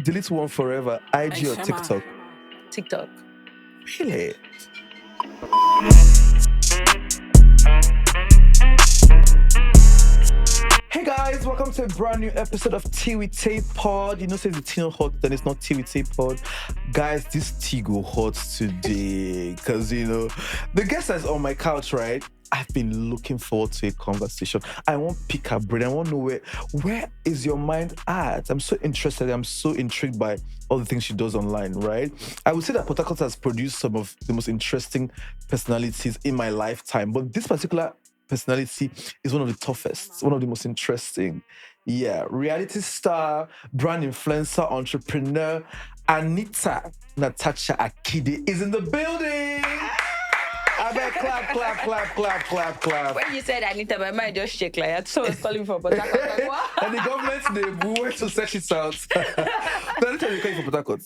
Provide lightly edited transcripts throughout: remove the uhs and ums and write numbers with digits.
delete one forever. IG or TikTok? TikTok. Really? Hey guys, welcome to a brand new episode of Tea With Tay pod. You know, say the tea not hot, then it's not Tea With Tay pod. Guys, this tea go hot today because, you know, the guest that's on my couch, right? I've been looking forward to a conversation. I want to pick her brain. I want to know where is your mind at? I'm so interested. I'm so intrigued by all the things she does online, right? I would say that Port Harcourt has produced some of the most interesting personalities in my lifetime, but this particular personality is one of the toughest, one of the most interesting. Yeah, reality star, brand influencer, entrepreneur, Anita Natasha Akide is in the building. I bet clap. When you said Anita, my mind just shake like that. Someone's calling for Port Harcourt. Like, what? And the government, they went to search it out. So anytime you call for Port Harcourt?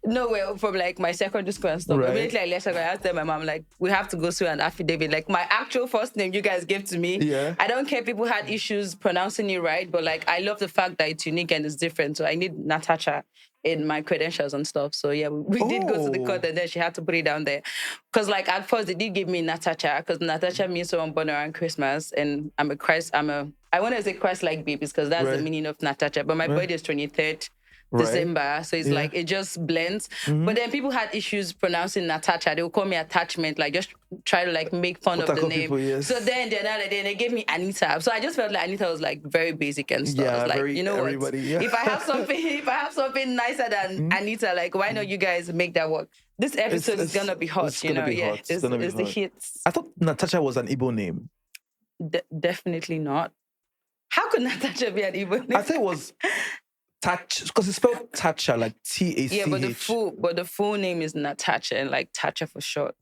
No, well, from like my secondary school and stuff. Right. Immediately I left, I asked them, my mom, like, we have to go through an affidavit. Like, my actual first name you guys gave to me. Yeah. I don't care if people had issues pronouncing it right, but like, I love the fact that it's unique and it's different. So I need Natasha in my credentials and stuff. So yeah, we did go to the court and then she had to put it down there. Because like at first they did give me Natasha because Natasha means someone born around Christmas and I want to say Christ-like babies because that's the meaning of Natasha. But my birthday is 23rd December. So it's like, it just blends. Mm-hmm. But then people had issues pronouncing Natasha. They would call me attachment, like just try to like make fun of the name. People, yes. So then they gave me Anita. So I just felt like Anita was like very basic and stuff. Yeah, like, very, you know what? Yeah. If I have something nicer than Anita, like why not you guys make that work? This episode is gonna be hot, it's gonna be hot. It's the hits. I thought Natasha was an Igbo name. Definitely not. How could Natasha be an Igbo name? I think it was Tacha, because it's spelled Tacha, like T-A-C-H. Yeah, but the full name is Natasha and like Tacha for short.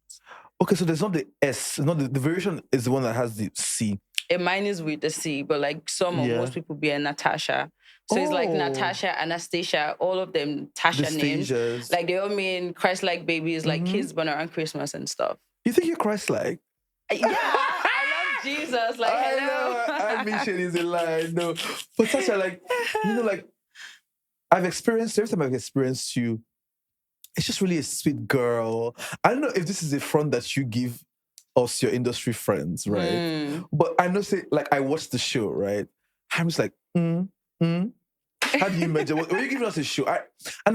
Okay, so there's not the S. Not the variation is the one that has the C. Mine is with the C, but like most people be a Natasha. So it's like Natasha, Anastasia, all of them Tasha names. Like they all mean Christ-like babies, like kids born around Christmas and stuff. You think you're Christ-like? Yeah, I love Jesus. Like, hello. I mean, shit is a lie. No. But Tasha, like, you know, like, every time I've experienced you, it's just really a sweet girl. I don't know if this is a front that you give us, your industry friends, right? But I know, say, like, I watched the show, right? I'm just like, How do you imagine? When you're giving us a show, I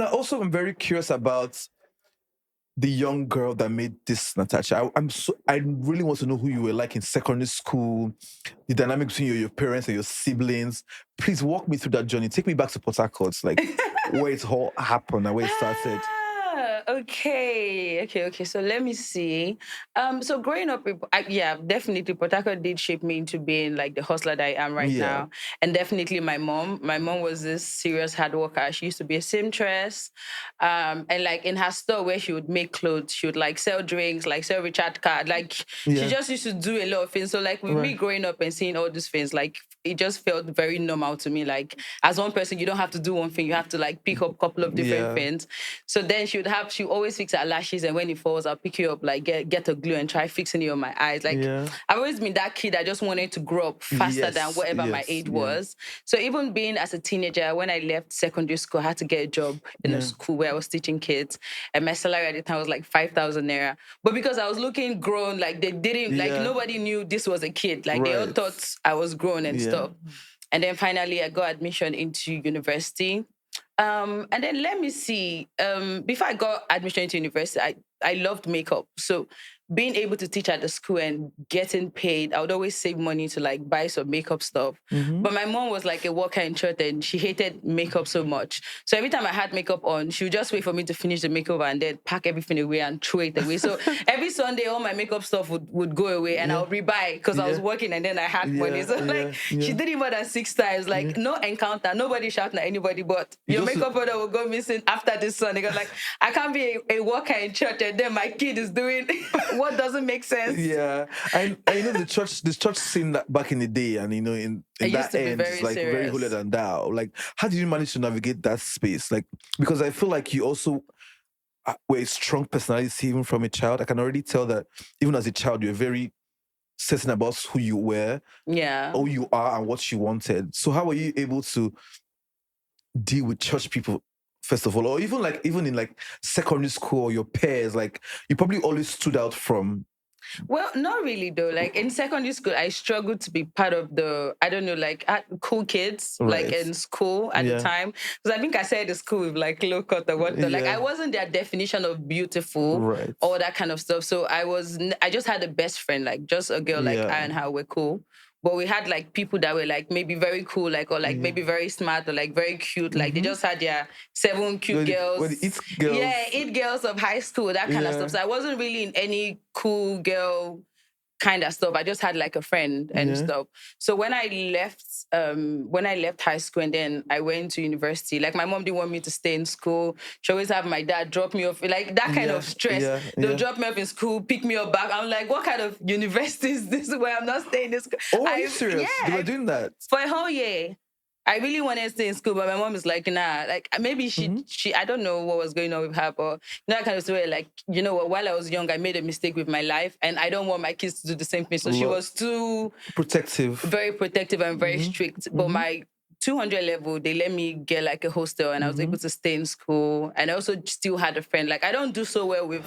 also am very curious about the young girl that made this Natasha. I really want to know who you were like in secondary school, the dynamic between your parents and your siblings. Please walk me through that journey. Take me back to Port Harcourt, like where it all happened and where it started. Okay. So let me see. So growing up, definitely Port Harcourt did shape me into being like the hustler that I am right now. And definitely my mom. My mom was this serious hard worker. She used to be a seamstress. And like in her store where she would make clothes, she would like sell drinks, like sell recharge card. Like she just used to do a lot of things. So like with me growing up and seeing all these things, like it just felt very normal to me. Like as one person, you don't have to do one thing. You have to like pick up a couple of different things. So then she always fix her lashes, and when it falls, I'll pick you up, like get a glue and try fixing it on my eyes. Like I've always been that kid that just wanted to grow up faster than whatever my age was. So even being as a teenager, when I left secondary school, I had to get a job in a school where I was teaching kids, and my salary at the time was like 5,000 naira. But because I was looking grown, like they didn't, like nobody knew this was a kid. Like they all thought I was grown and stuff. And then finally, I got admission into university. And then let me see. Before I got admission into university, I loved makeup. So being able to teach at the school and getting paid, I would always save money to like buy some makeup stuff. But my mom was like a worker in church and she hated makeup so much. So every time I had makeup on, she would just wait for me to finish the makeup and then pack everything away and throw it away. So every Sunday, all my makeup stuff would go away and I would rebuy because I was working and then I had money. So she did it more than 6 times. Like no encounter, nobody shouting at anybody, but your makeup order will go missing after this Sunday. Because like I can't be a worker in church and then my kid is doing what doesn't make sense. Yeah, I know the church scene that back in the day, and you know in that end, it's like serious. very holier than thou. Like, how did you manage to navigate that space? Like, because I feel like you also were a strong personality even from a child. I can already tell that even as a child, you're very certain about who you were, who you are, and what you wanted. So, how were you able to deal with church people first of all, or even in like secondary school or your peers, like you probably always stood out from. Well, not really though. Like in secondary school, I struggled to be part of the, I don't know, like cool kids, like Right. in school at the Yeah. time. Because I think I said the school with like low cut or what. Like I Yeah. wasn't their definition of beautiful, Right. all that kind of stuff. So I just had a best friend, like just a girl like I Yeah. and her were cool. But we had like people that were like maybe very cool, like or like Yeah. maybe very smart or like very cute. Like they just had their 7 cute girls. When it girls. Yeah, 8 girls of high school, that kind of Yeah. stuff. So I wasn't really in any cool girl kind of stuff. I just had like a friend and stuff. So when I left high school and then I went to university, like my mom didn't want me to stay in school. She always have my dad drop me off, like that kind of stress. They'll drop me off in school, pick me up back. I'm like, what kind of university is this where I'm not staying in school? Oh, are you serious? Yeah, They were doing that for a whole year. I really wanted to stay in school, but my mom is like, nah, like maybe she I don't know what was going on with her, but that kind of story, like, you know what, while I was young, I made a mistake with my life and I don't want my kids to do the same thing. So she was too protective, very protective and very strict. But my 200 level, they let me get like a hostel and I was able to stay in school. And I also still had a friend. Like I don't do so well with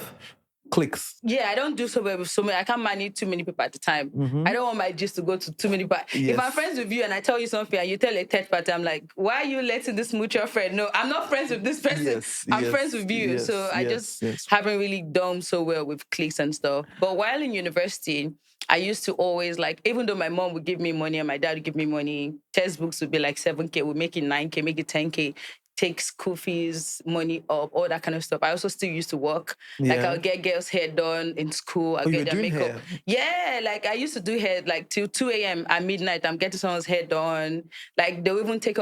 clicks. Yeah, I don't do so well with so many. I can't manage too many people at the time. I don't want my gist to go to too many people. If I'm friends with you and I tell you something and you tell a third party, I'm like, why are you letting this mutual friend know? I'm not friends with this person. I'm friends with you. So I just haven't really done so well with cliques and stuff. But while in university, I used to always like, even though my mom would give me money and my dad would give me money, textbooks would be like 7K, we'd make it 9K, make it 10K. Take school fees, money up, all that kind of stuff. I also still used to work. Like I'll get girls' hair done in school. I'll get their makeup. Hair? Yeah, like I used to do hair like till 2 a.m. at midnight. I'm getting someone's hair done. Like they'll even take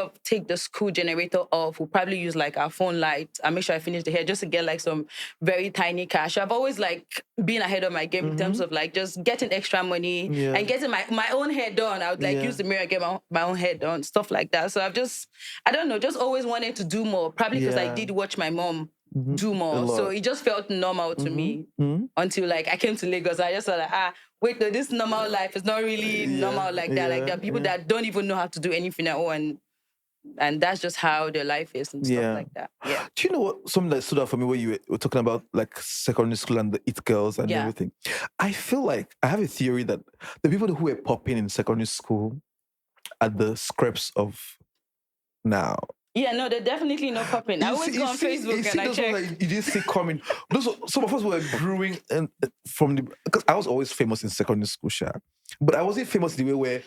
the school generator off. We'll probably use like our phone light. I make sure I finish the hair just to get like some very tiny cash. I've always like been ahead of my game in terms of like just getting extra money and getting my own hair done. I would like use the mirror and get my own hair done, stuff like that. So I don't know, just always wanted to do more, probably because I did watch my mom do more. So it just felt normal to me until like I came to Lagos. I just thought like, wait, no, this normal life is not really normal like that. Like there are people that don't even know how to do anything at all, and that's just how their life is and stuff like that. Yeah. Do you know what? Something that stood out for me when you were talking about like secondary school and the it girls and everything. I feel like I have a theory that the people who were popping in secondary school are the scraps of now. Yeah, no, they're definitely not popping. I always go on Facebook and I check. Like you didn't see coming. Some of us were brewing and because I was always famous in secondary school, but I wasn't famous the way where,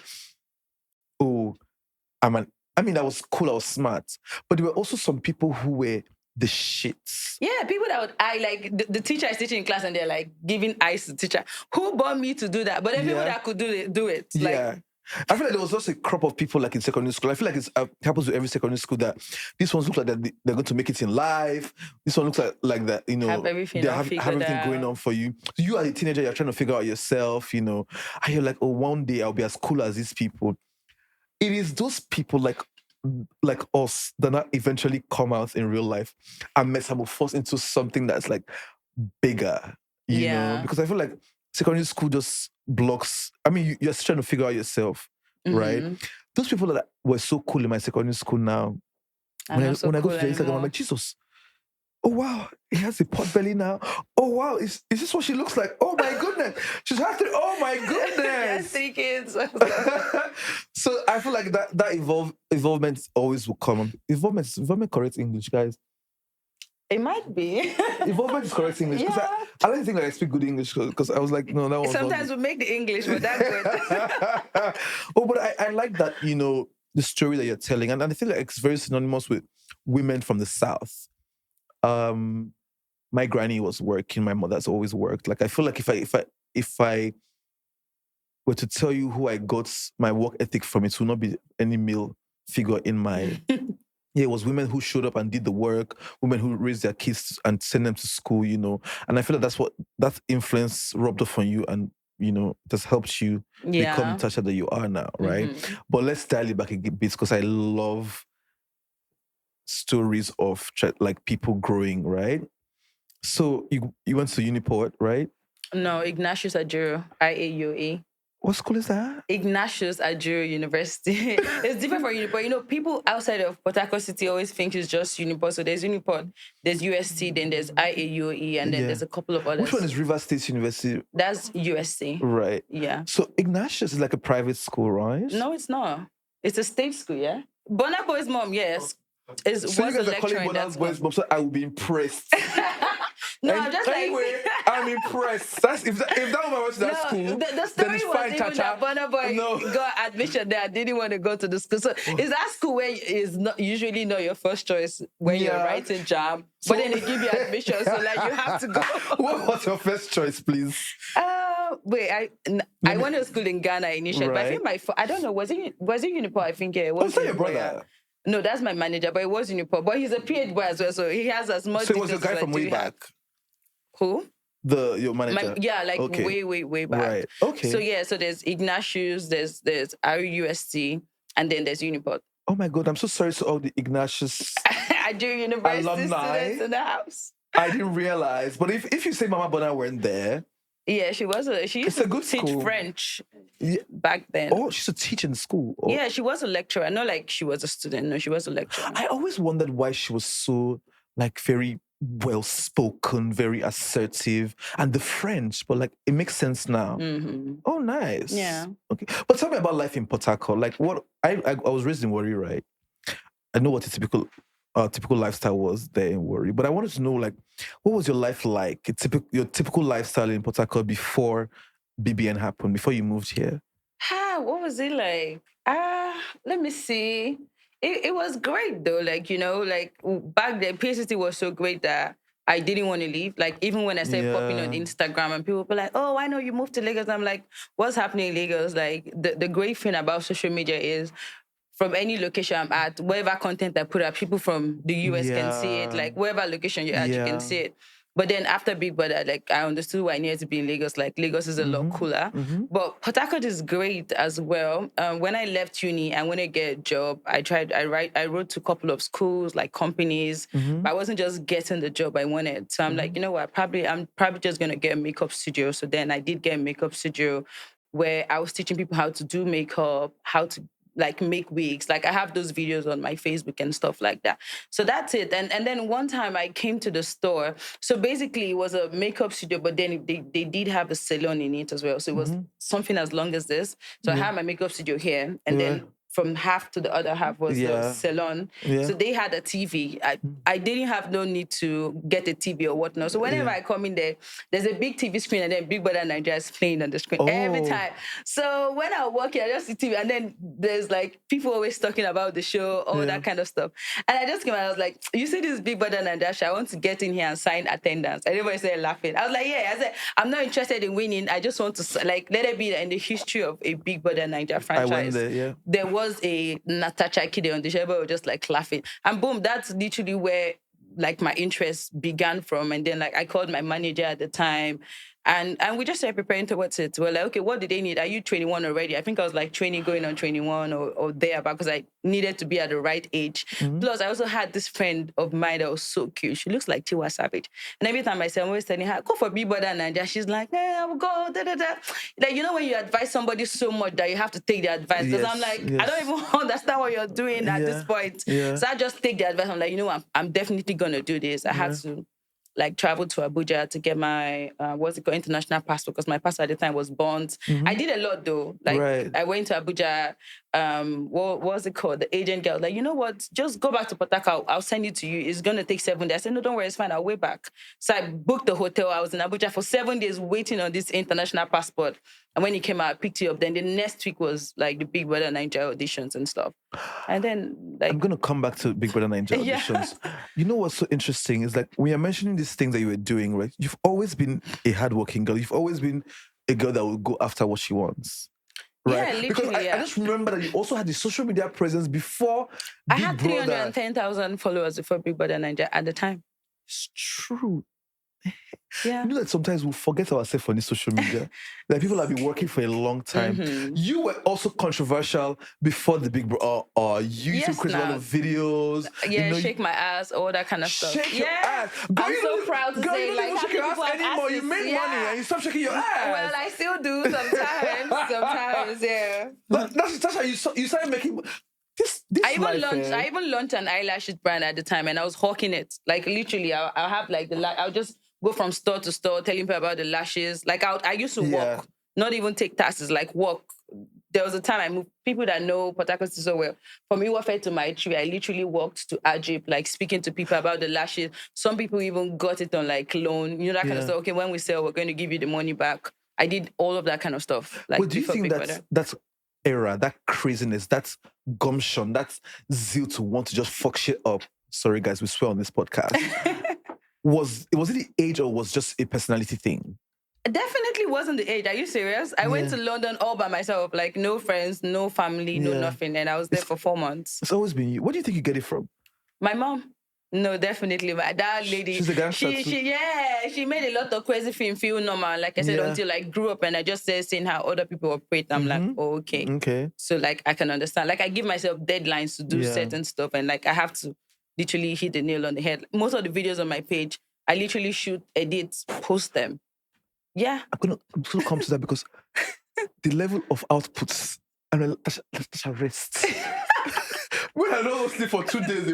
I was cool, I was smart. But there were also some people who were the shits. Yeah, people that the teacher is teaching in class and they're like giving eyes to the teacher. Who bought me to do that? But then people that could do it. Yeah. I feel like there was just a crop of people like in secondary school. I feel like it happens to every secondary school that these ones look like that they're going to make it in life. This one looks like that, you know, have everything going on for you. So you as a teenager, you're trying to figure out yourself, you know, and you're like, oh, one day I'll be as cool as these people. It is those people like us that not eventually come out in real life and metamorphose into something that's like bigger, you know, because I feel like secondary school just blocks. I mean, you're still trying to figure out yourself, right? Those people that were so cool in my secondary school now, when I go to their Instagram, I'm like, Jesus, oh wow, he has a pot belly now. Oh wow, is this what she looks like? Oh my goodness, she's had to. Oh my goodness, 3 kids. So I feel like that evolvement always will come. Evolvement correct English, guys. It might be. Evolvement is correct English. Because I don't think I speak good English because I was like, no, that was sometimes we make the English, but that's good. But I like that, you know, the story that you're telling. And I think like it's very synonymous with women from the South. My granny was working. My mother's always worked. Like I feel like if I were to tell you who I got my work ethic from, it would not be any male figure in my... Yeah, it was women who showed up and did the work, women who raised their kids and sent them to school, you know. And I feel like that's what that influence rubbed off on you and, you know, it has helped you become Tacha that you are now, right? But let's dial it back a bit because I love stories of like people growing, right? So you went to Uniport, right? No, Ignatius Ajuru, IAUE. What school is that? Ignatius Ajuru University. It's different for Uniport. People outside of Port Harcourt City always think it's just Uniport. So there's Uniport, there's UST, then there's IAUE, and then there's a couple of others. Which one is River State University? That's USC. Right. Yeah. So Ignatius is like a private school, right? No, it's not. It's a state school, yeah? Burna Boy's mom, yes. So you guys are calling Burna Boy's mom, so I will be impressed. No, I'm just anyway, I'm impressed. That's if that woman went to that school, the story then it's was fine, even Tacha. that Burna Boy got admission there. I didn't want to go to the school. So is that school where is not usually not your first choice when you're writing jam, but then they give you admission, so like you have to go. What was your first choice, please? Wait, I went to school in Ghana initially, but I think I don't know, was it Uniport? I think it was. Was that your brother? No, that's my manager, but it was Uniport. But he's a PhD boy as well, so he has as much. So it was a guy from way back. Who? Your manager? Way back. Right. Okay. So there's Ignatius, there's RUST, and then there's Uniport. Oh my God, I'm so sorry to all the Ignatius Ajuru University students in the house. I didn't realize, but if you say Mama Bona weren't there. Yeah, she used to teach French back then. Oh, she used to teach in school. Oh. Yeah, she was a lecturer. Not like she was a student. No, she was a lecturer. I always wondered why she was so very well-spoken, very assertive, and the French, but it makes sense now. Mm-hmm. Oh, nice. Yeah. Okay. But tell me about life in Port Harcourt. What I was raised in Warri, right? I know what a typical lifestyle was there in Warri, but I wanted to know, what was your life like? Your typical lifestyle in Port Harcourt before BBN happened, before you moved here? What was it like? Let me see. It was great though. Back then, PCT was so great that I didn't want to leave. Even when I started popping on Instagram and people were like, "Oh, I know you moved to Lagos." I'm like, "What's happening in Lagos?" The great thing about social media is, from any location I'm at, whatever content I put up, people from the US can see it. Wherever location you're at, you can see it. But then after Big Brother, I understood why I needed to be in Lagos. Lagos is a lot cooler. Mm-hmm. But Port Harcourt is great as well. When I left uni and when I get a job, I wrote to a couple of schools, companies, but I wasn't just getting the job I wanted. So I'm like, you know what, I'm probably just going to get a makeup studio. So then I did get a makeup studio where I was teaching people how to do makeup, how to make wigs. I have those videos on my Facebook and stuff like that. So that's it. And then one time I came to the store. So basically it was a makeup studio, but then they did have a salon in it as well. So it was something as long as this. So I had my makeup studio here, and then from half to the other half was the salon. Yeah. So they had a TV. I didn't have no need to get a TV or whatnot. So whenever I come in there, there's a big TV screen and then Big Brother Naija is playing on the screen every time. So when I walk in, I just see TV and then there's people always talking about the show, all that kind of stuff. And I just came and I was like, you see this Big Brother Naija, I want to get in here and sign attendance. And everybody started laughing. I was like, yeah. I said, I'm not interested in winning. I just want to let it be in the history of a Big Brother Naija franchise. I went there, There was a Tacha kid on the show, but we were just laughing. And boom, that's literally where my interest began from. And then I called my manager at the time and we just started preparing towards it. We're like, okay, what do they need? Are you 21 already? I think I was 20 going on 21 or thereabout, because I needed to be at the right age. Mm-hmm. Plus, I also had this friend of mine that was so cute. She looks like Tiwa Savage. And every time I say, I'm always telling her, go for Big Brother Naija. She's like, I will go, da-da-da. When you advise somebody so much that you have to take the advice. Because I'm I don't even understand what you're doing at this point. Yeah. So I just take the advice. I'm like, I'm definitely going to do this. I had to travel to Abuja to get my international passport, because my passport at the time was bonds. Mm-hmm. I did a lot though. I went to Abuja. What was it called? The agent girl you know what? Just go back to Port Harcourt. I'll send it to you. It's gonna take 7 days. I said, no, don't worry, it's fine. I'll wait back. So I booked the hotel. I was in Abuja for 7 days waiting on this international passport. And when it came out, I picked it up. Then the next week was the Big Brother Naija auditions and stuff. And then I'm gonna come back to Big Brother Naija auditions. You know what's so interesting is when you're mentioning these things that you were doing, right? You've always been a hardworking girl. You've always been a girl that will go after what she wants. Right? Yeah, literally. Because I just remember that you also had the social media presence before I had 310,000 followers before Big Brother Naija at the time. It's true. Yeah. You know that sometimes we forget ourselves on this social media. That people have been working for a long time. Mm-hmm. You were also controversial before the Big Brother. You used to create a lot of videos. Yeah, shake my ass, all that kind of stuff. Shake your ass. Girl, I'm so proud to say, you don't like, even how shake your many ass people have anymore. You asses? made money and you stopped shaking your ass. Well, I still do sometimes, yeah. That's Tasha, you started making this I life. even launched an eyelashes brand at the time, and I was hawking it. Like literally, I'll have like I'll just go from store to store telling people about the lashes. Like I used to walk, not even take taxes, like walk. There was a time I moved. People that know Port Harcourt so well, from Iwafe to my tree, I literally walked to Ajip, like speaking to people about the lashes. Some people even got it on like loan, you know, that kind of stuff. Okay, when we sell, we're going to give you the money back. I did all of that kind of stuff. Like, but do you think that's era, that craziness, that gumption, that zeal to want to just fuck shit up? Sorry, guys, we swear on this podcast. was it the age or was just a personality thing? It definitely wasn't the age. Are you serious? I went to London all by myself, like no friends, no family, no nothing. And I was there for 4 months. It's always been you. Where do you think you get it from? My mom. No, definitely. That lady. She's a gangster. She made a lot of crazy things feel normal. Like I said, until I grew up and I just started seeing how other people operate. I'm like, oh, okay. Okay. So like I can understand. Like I give myself deadlines to do certain stuff, and like I have to literally hit the nail on the head. Most of the videos on my page, I literally shoot, edit, post them. Yeah. I'm gonna come to that because the level of outputs and that's a rest. When I don't sleep for 2 days,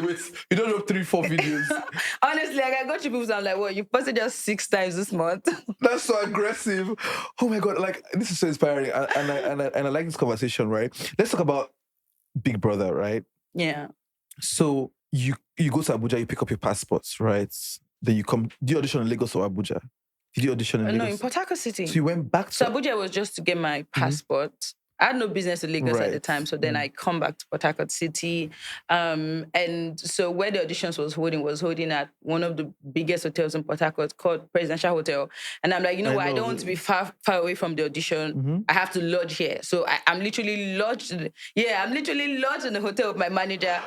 you don't know 3-4 videos. Honestly, like I go to people, I'm like, well, you posted just 6 times this month. That's so aggressive. Oh my God, like this is so inspiring. And I like this conversation, right? Let's talk about Big Brother, right? Yeah. So you go to Abuja, you pick up your passports, right? Then you come, do you audition in Lagos or Abuja? Did you audition in Lagos? No, in Port Harcourt City. So you went back to... So Abuja was just to get my passport. I had no business in Lagos at the time. So then I come back to Port Harcourt City. And so where the auditions was holding at one of the biggest hotels in Port Harcourt called Presidential Hotel. And I'm like, you know what? I don't want to be far away from the audition. I have to lodge here. So I'm literally lodged. I'm literally lodged in the hotel with my manager.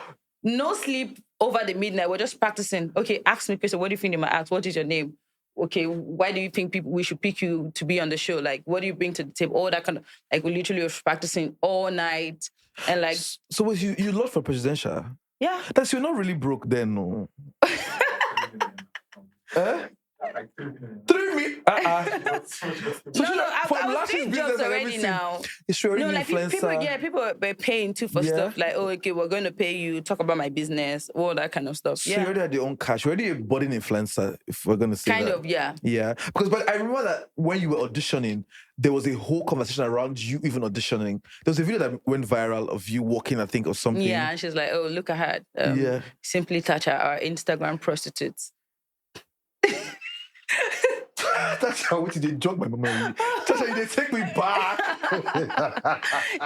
No sleep over the midnight. We're just practicing. Okay, ask me, Chris, what do you think in my act? What is your name? Okay, why do you think we should pick you to be on the show? Like, what do you bring to the table? All that kind of, like, we literally were practicing all night. And like... So was you lodged for Presidential? Yeah. That's, you're not really broke then, no? Eh? 3 million. So I was doing jobs already now. It's already influencer. People were paying too for stuff like, oh, okay, we're going to pay you, talk about my business, all that kind of stuff. So you already had your own cash. You're already a budding influencer, if we're going to say kind of, yeah. Yeah. But I remember that when you were auditioning, there was a whole conversation around you even auditioning. There was a video that went viral of you walking, I think, or something. Yeah, and she's like, oh, look at her. Simply Tacha, our Instagram prostitutes. That's how they joke my mama. That's how they take me back.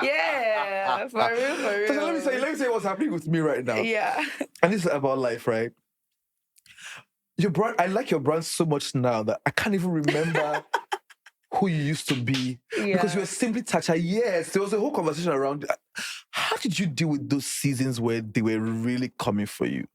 Yeah, for real. So let me say what's happening with me right now. Yeah. And this is about life, right? Your brand, I like your brand so much now that I can't even remember who you used to be. Because you were simply Tacha. Yes, there was a whole conversation around. How did you deal with those seasons where they were really coming for you?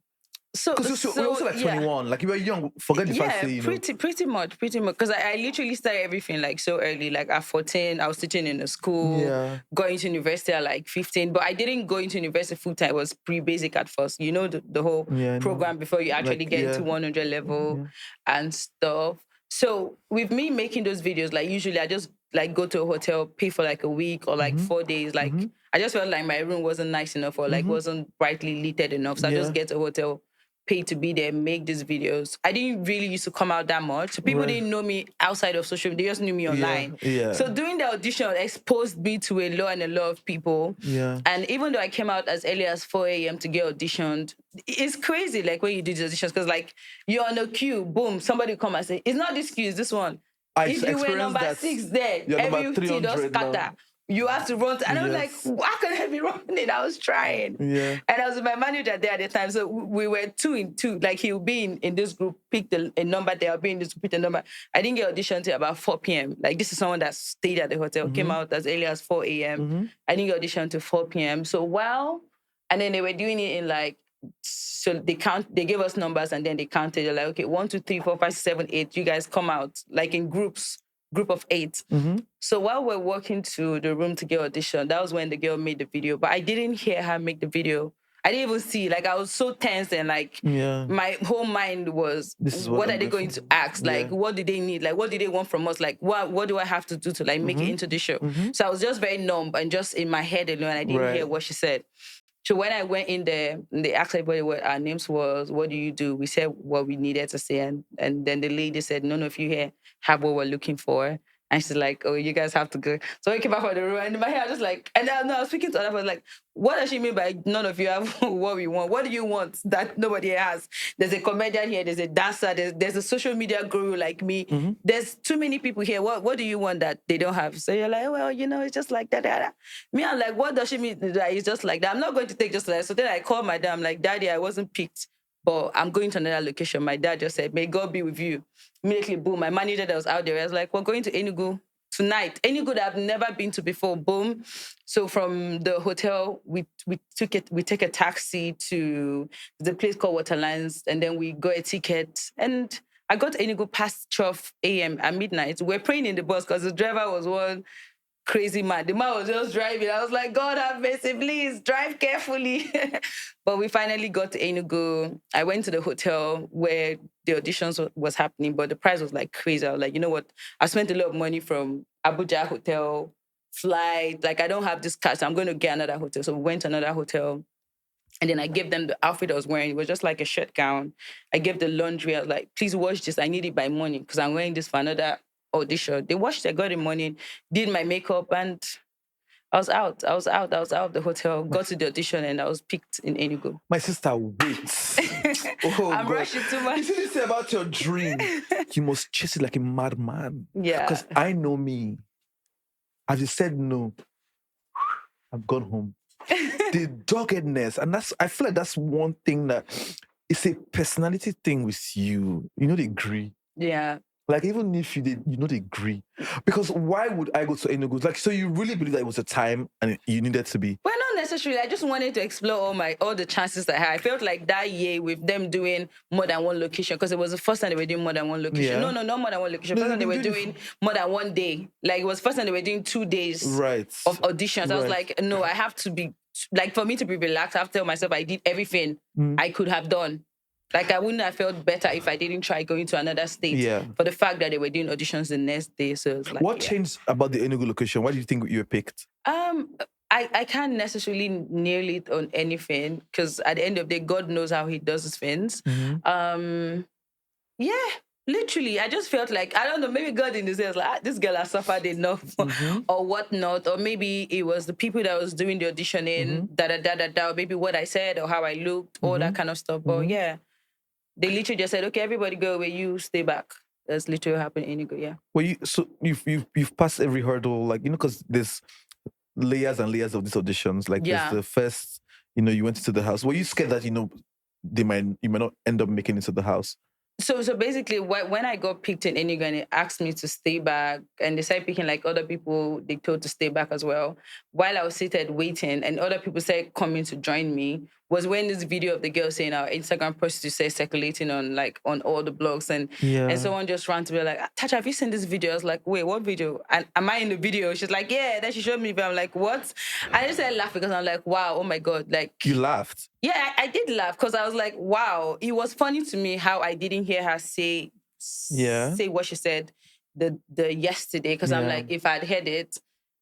Because you're also like 21, like you were young. Forget the fact that, you know. Pretty much. Because I literally started everything like so early. Like at 14, I was teaching in a school, going to university at like 15. But I didn't go into university full time. It was pre-basic at first. You know the whole program before you actually get into 100 level and stuff. So with me making those videos, like usually I just like go to a hotel, pay for like a week or like 4 days. Like I just felt like my room wasn't nice enough or like wasn't brightly lit enough. So I just get to a hotel, pay to be there, make these videos. I didn't really used to come out that much. So people didn't know me outside of social media. They just knew me online. So doing the audition exposed me to a lot of people. And even though I came out as early as 4 a.m. to get auditioned, it's crazy like when you do these auditions because like you're on a queue, boom, somebody come and say, it's not this queue, it's this one. If you were number 6 there, everything just scatter. You have to run. And I was like, why can't I be running? I was trying. And I was with my manager there at the time. So we were 2 in 2. Like he'll be in this group, pick a number there, I'll be in this group, pick the number. I didn't get auditioned till about 4 p.m. Like this is someone that stayed at the hotel, came out as early as 4 a.m. I didn't get auditioned till 4 p.m. So and then they were doing it in like so they gave us numbers and then they counted. They're like, okay, 1, 2, 3, 4, 5, 6, 7, 8. You guys come out like in group of 8. So while we're walking to the room to get audition, that was when the girl made the video. But I didn't hear her make the video. I didn't even see. Like I was so tense and like my whole mind was, what are they going to ask? Like what do they need? Like what do they want from us? Like what do I have to do to like make it into the show? So I was just very numb and just in my head alone. I didn't hear what she said. So when I went in there, they asked everybody what our names was. What do you do? We said what we needed to say, and then the lady said, "None of you here have what we're looking for." And she's like, "Oh, you guys have to go." So I came back from the room, and in my head, I was just like, and then I was speaking to other people, like, "What does she mean by none of you have what we want? What do you want that nobody has? There's a comedian here, there's a dancer, there's a social media guru like me. There's too many people here. What do you want that they don't have?" So you're like, "Well, it's just like that." Me, I'm like, "What does she mean that it's just like that? I'm not going to take just like that." So then I called my dad. I'm like, "Daddy, I wasn't picked, but I'm going to another location." My dad just said, "May God be with you." Immediately, boom, my manager that was out there, I was like, "We're going to Enugu tonight." Enugu that I've never been to before, boom. So from the hotel, we take a taxi to the place called Waterlands, and then we got a ticket. And I got to Enugu past 12 a.m. at midnight. We're praying in the bus because the driver was one crazy man. The man was just driving. I was like, "God have mercy, please drive carefully." But we finally got to Enugu. I went to the hotel where the auditions was happening, but the price was like crazy. I was like, you know what? I spent a lot of money from Abuja hotel, flight. Like I don't have this cash. So I'm going to get another hotel. So we went to another hotel. And then I gave them the outfit I was wearing. It was just like a shirt gown. I gave the laundry. I was like, "Please wash this. I need it by morning because I'm wearing this for another audition." They washed it, got it morning, did my makeup, and I was out. I was out of the hotel, got to the audition, and I was picked in Enugu. My sister, wait. Oh, I'm God. rushing too much. You see this about your dream? You must chase it like a madman. Yeah. Because I know me. As you said no, I've gone home. The doggedness, and I feel like that's one thing that it's a personality thing with you. They agree. Yeah. Like even if you did, they agree. Because why would I go to Enugu? Like, so you really believe that it was a time and you needed to be? Well, not necessarily. I just wanted to explore all the chances I had. I felt like that year with them doing more than one location, because it was the first time they were doing more than one location. Yeah. No, not more than one location. First time they were doing more than one day. Like it was first time they were doing 2 days of auditions. I was like, no, I have to be, like for me to be relaxed, I have to tell myself I did everything I could have done. Like I wouldn't have felt better if I didn't try going to another state. Yeah. For the fact that they were doing auditions the next day. So it's like, what changed about the Enugu location? Why do you think you were picked? I can't necessarily nail it on anything, because at the end of the day, God knows how He does His things. Yeah, literally, I just felt like, I don't know, maybe God in His ears like, this girl has suffered enough or whatnot, or maybe it was the people that was doing the auditioning, or maybe what I said or how I looked, all that kind of stuff. But yeah, they literally just said, "Okay, everybody go away, you stay back." That's literally what happened in Enugu, yeah. Well, you've passed every hurdle, like, because there's layers and layers of these auditions. Like there's the first, you went into the house. Were you scared that, you might not end up making it to the house? So basically, when I got picked in Enugu and they asked me to stay back, and they started picking like other people they told to stay back as well, while I was seated waiting and other people started coming to join me, was when this video of the girl saying our Instagram post to say circulating on all the blogs, and someone just ran to me like, "Tacha, have you seen this video?" I was like, "Wait, what video? And am I in the video?" She's like, "Yeah." Then she showed me, but I'm like, "What?" I just started laughing because I'm like, "Wow, oh my God!" Like, you laughed? Yeah, I did laugh because I was like, "Wow!" It was funny to me how I didn't hear her say what she said the yesterday, because I'm like, if I'd heard it,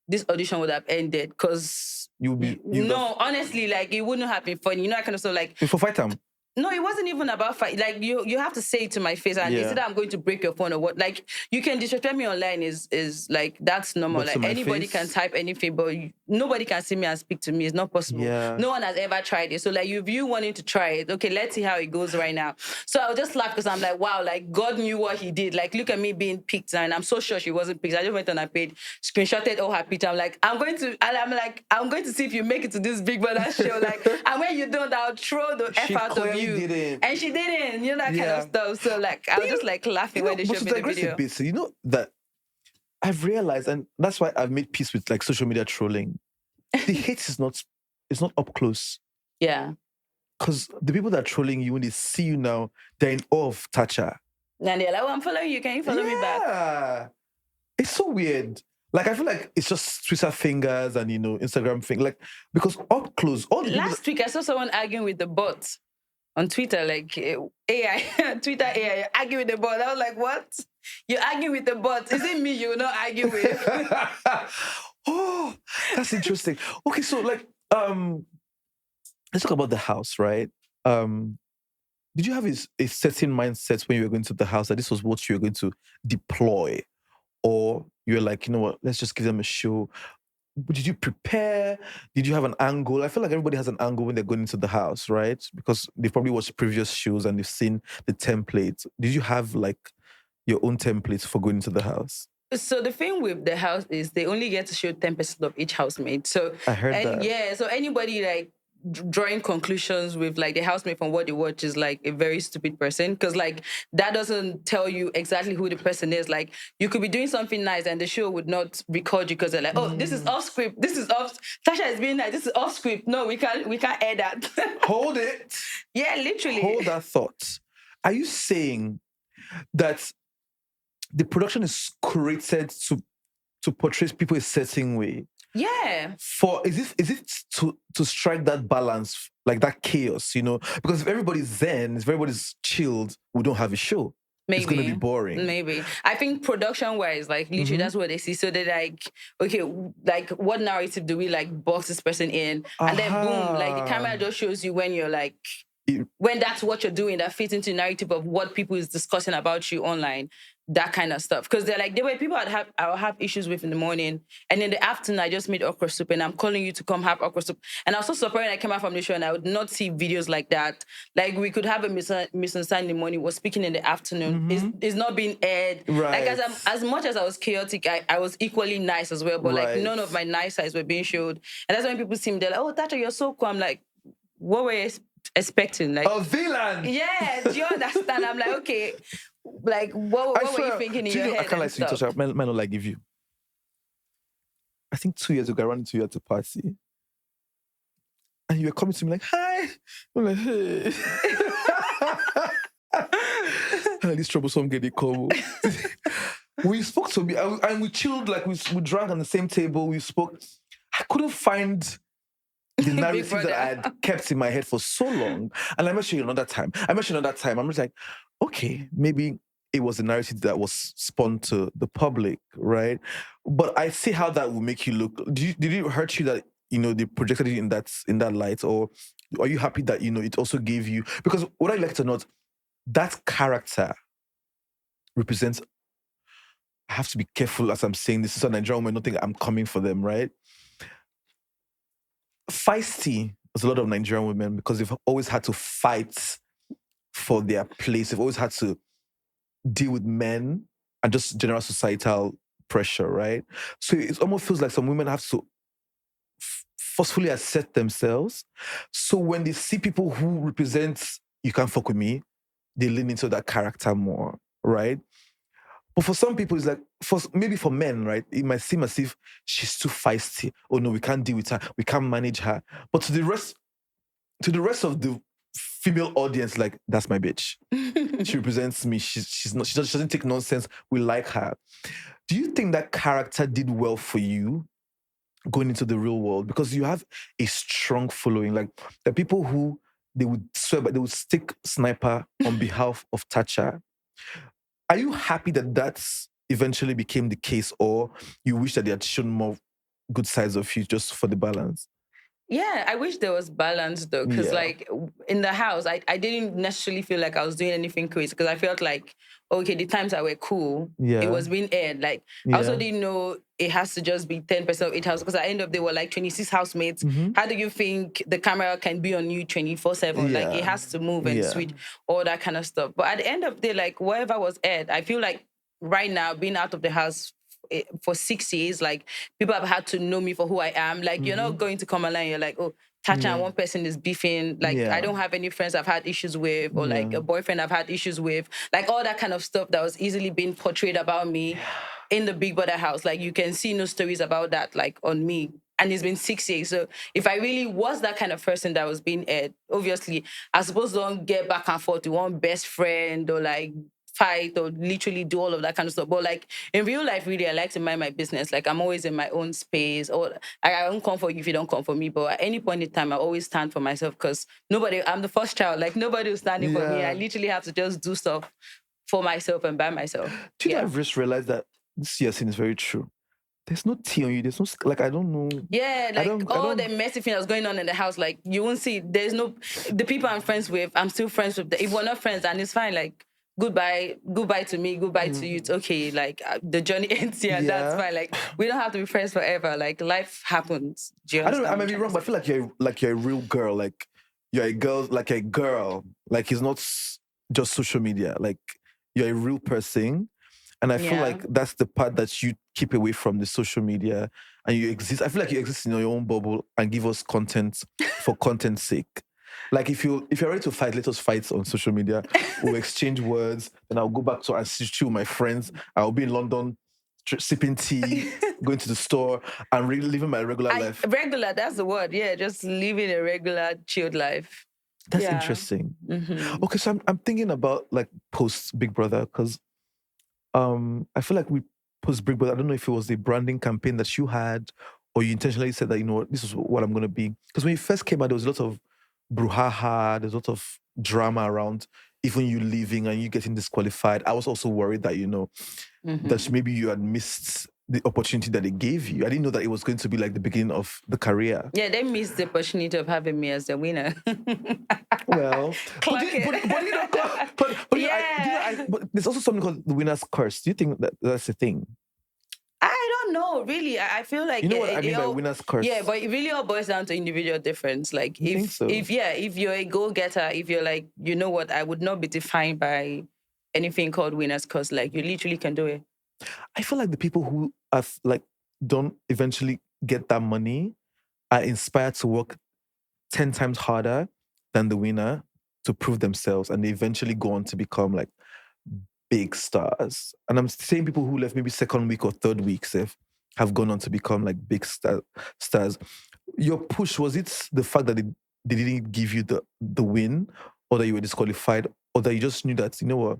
this audition would have ended, because honestly, like it wouldn't have been funny. I kind of like before fight time. No, it wasn't even about fight. Like you have to say it to my face, and instead I'm going to break your phone or what. Like you can disrespect me online is like that's normal. But like anybody can type anything, but nobody can see me and speak to me. It's not possible. Yeah. No one has ever tried it. So like if you wanting to try it, okay, let's see how it goes right now. So I was just laugh because I'm like, wow, like God knew what He did. Like look at me being picked, and I'm so sure she wasn't picked. I just went on her page, screenshotted all her picture. I'm like, I'm going to see if you make it to this Big Brother show. Like, and when you don't, I'll throw the F out of you. Didn't. And she didn't, that kind of stuff. So like, I was just like laughing when they showed me the video. Bit, so that I've realized, and that's why I've made peace with like social media trolling. The hate is not up close. Yeah. because the people that are trolling you, when they see you now, they're in awe of Tacha. And they're like, oh, I'm following you. Can you follow me back? Yeah. It's so weird. Like, I feel like it's just Twitter fingers and, Instagram thing. Like, because up close, all the people... Last week, I saw someone arguing with the bot on Twitter, like AI, Twitter AI, arguing with the bot. I was like, what? You're arguing with the bot. Is it me you will not argue with? Oh, that's interesting. Okay, so, like, let's talk about the house, right? Did you have a certain mindset when you were going to the house that this was what you were going to deploy? Or you were like, you know what, let's just give them a show. Did you prepare? Did you have an angle? I feel like everybody has an angle when they're going into the house, right? Because they've probably watched previous shows and they've seen the template. Did you have like your own templates for going into the house? So the thing with the house is they only get to show 10% of each housemate. So I heard that. Yeah, so anybody like drawing conclusions with like the housemate from what they watch is like a very stupid person, because like that doesn't tell you exactly who the person is. Like you could be doing something nice and the show would not record you because they're like, oh, this is off script, this is off, Tacha is being nice, this is off script. No, we can't air that. Hold it. Yeah, literally. Hold that thought. Are you saying that the production is created to portray people a certain way? Yeah. Is it to strike that balance, like that chaos, Because if everybody's zen, if everybody's chilled, we don't have a show. Maybe. It's going to be boring. Maybe. I think production-wise, like, literally, that's what they see. So they're like, okay, like, what narrative do we, like, box this person in? And then, boom, like, the camera just shows you when you're, like, when that's what you're doing, that fits into the narrative of what people is discussing about you online, that kind of stuff. Because they're like, there were people I'll have issues with in the morning, and in the afternoon, I just made okra soup, and I'm calling you to come have okra soup. And I was so surprised when I came out from the show, and I would not see videos like that. Like, we could have a misunderstanding in the morning, we're speaking in the afternoon. It's not being aired. Right. Like, as much as I was chaotic, I was equally nice as well, but like, none of my nice sides were being showed. And that's when people see me, they're like, oh, Tacha, you're so cool. I'm like, what were you expecting? Like a villain. Yeah, do you understand? I'm like, okay, like what were you thinking in your head? I can't lie to you, Tacha. Man, not like give you. I think 2 years ago, I ran into you at a party. And you were coming to me like, hi. I'm like, hey. And this troublesome girl, they come. We spoke to me, and we chilled, like we drank on the same table, we spoke. I couldn't find the narrative that I had kept in my head for so long. And I mentioned another time. I'm just like, okay, maybe it was the narrative that was spun to the public, right? But I see how that will make you look. Did it hurt you that, they projected it in that light? Or are you happy that, it also gave you... Because what I like to note, that character represents... I have to be careful as I'm saying this, so Nigerian women don't think I'm coming for them, right? Feisty was a lot of Nigerian women because they've always had to fight for their place. They've always had to deal with men and just general societal pressure, right? So it almost feels like some women have to forcefully assert themselves. So when they see people who represent, you can't fuck with me, they lean into that character more, right? But for some people, it's like, maybe for men, right? It might seem as if she's too feisty. Oh no, we can't deal with her. We can't manage her. But to the rest of the female audience, like, that's my bitch. She represents me. She doesn't take nonsense. We like her. Do you think that character did well for you going into the real world? Because you have a strong following. Like, the people who they would swear, but they would stick sniper on behalf of Tacha. Are you happy that that's eventually became the case, or you wish that they had shown more good sides of you just for the balance? Yeah, I wish there was balance though, because like in the house, I didn't necessarily feel like I was doing anything crazy, because I felt like, okay, the times that were cool, it was being aired. Like, I also didn't know it has to just be 10% of each house, because at the end of the day, were like 26 housemates. How do you think the camera can be on you 24/7? Like, it has to move and switch, all that kind of stuff. But at the end of the day, like, whatever was aired, I feel like right now, being out of the house for 6 years, like, people have had to know me for who I am. Like, you're not going to come online, you're like, oh, Tacha and one person is beefing. Like, I don't have any friends I've had issues with, or like a boyfriend I've had issues with. Like, all that kind of stuff that was easily being portrayed about me in the Big Brother house. Like, you can see no stories about that, like, on me. and it's been 6 years. So if I really was that kind of person that was being aired, obviously I suppose don't get back and forth with one best friend or like fight or literally do all of that kind of stuff. But like in real life, really, I like to mind my business. Like I'm always in my own space, or I won't come for you if you don't come for me. But at any point in time, I always stand for myself because I'm the first child. Like nobody was standing for me. I literally have to just do stuff for myself and by myself. Do you know I've just realized that this year scene is very true. There's no tea on you. There's no, like, I don't know. Yeah, like all the messy thing that's going on in the house, like you won't see. There's no, the people I'm friends with, I'm still friends with them. If we're not friends, and it's fine, like goodbye to me, goodbye to you. It's okay. Like the journey ends here, and that's fine. Like we don't have to be friends forever. Like life happens. I don't know. I may be wrong, but I feel like you're a real girl. Like you're a girl. Like a girl. Like it's not just social media. Like you're a real person. And I feel like that's the part that you keep away from the social media, and you exist. I feel like you exist in your own bubble and give us content for content's sake. Like if you're ready to fight, let us fight on social media. We'll exchange words, then I'll go back to and sit with my friends. I'll be in London sipping tea, going to the store, and really living my regular life. Regular, that's the word. Yeah, just living a regular, chilled life. That's interesting. Mm-hmm. Okay, so I'm thinking about like post Big Brother, because I feel like we post Big Brother, I don't know if it was the branding campaign that you had, or you intentionally said that, you know what, this is what I'm going to be. Because when you first came out, there was a lot of brouhaha, there's a lot of drama around even you leaving and you getting disqualified. I was also worried that, you know, that maybe you had missed the opportunity that they gave you. I didn't know that it was going to be like the beginning of the career. Yeah, they missed the opportunity of having me as the winner. Well, but there's also something called the winner's curse. Do you think that that's a thing? I don't know, really. I feel like, you know what I mean by winner's curse. Yeah, but it really all boils down to individual difference. Like if you're a go-getter, if you're like, you know what, I would not be defined by anything called winner's curse. Like you literally can do it. I feel like the people who have like don't eventually get that money are inspired to work 10 times harder than the winner to prove themselves, and they eventually go on to become like big stars. And I'm saying people who left maybe second week or third week have gone on to become like big stars. Your push, was it the fact that they didn't give you the win, or that you were disqualified, or that you just knew that, you know what,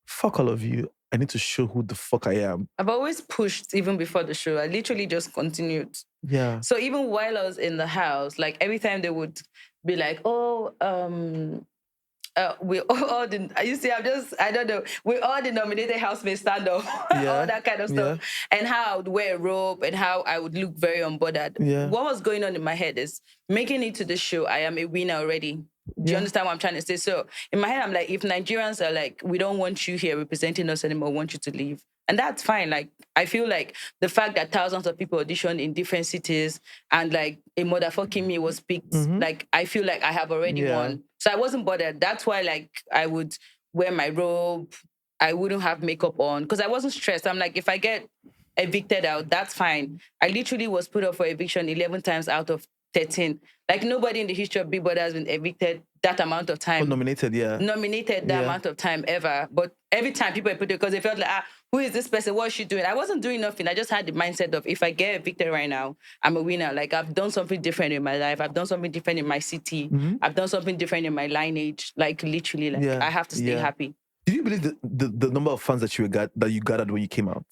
fuck all of you, I need to show who the fuck I am? I've always pushed even before the show. I literally just continued. Yeah. So even while I was in the house, like every time they would be like, we all I don't know, we all denominated housemates stand up, all that kind of stuff. And how I would wear a robe and how I would look very unbothered. What was going on in my head is, making it to the show, I am a winner already. Do you understand what I'm trying to say? So in my head, I'm like, if Nigerians are like, we don't want you here representing us anymore, we want you to leave. And that's fine. Like, I feel like the fact that thousands of people auditioned in different cities and like a motherfucking me was picked, like, I feel like I have already won. So I wasn't bothered. That's why, like, I would wear my robe. I wouldn't have makeup on because I wasn't stressed. I'm like, if I get evicted out, that's fine. I literally was put up for eviction 11 times out of 13. Like, nobody in the history of Big Brother has been evicted that amount of time. Oh, nominated that amount of time ever. But every time people put it, because they felt like, who is this person? What is she doing? I wasn't doing nothing. I just had the mindset of, if I get evicted right now, I'm a winner. Like, I've done something different in my life. I've done something different in my city. I've done something different in my lineage. Like, literally, like, I have to stay happy. Did you believe the number of fans that you gathered when you came out?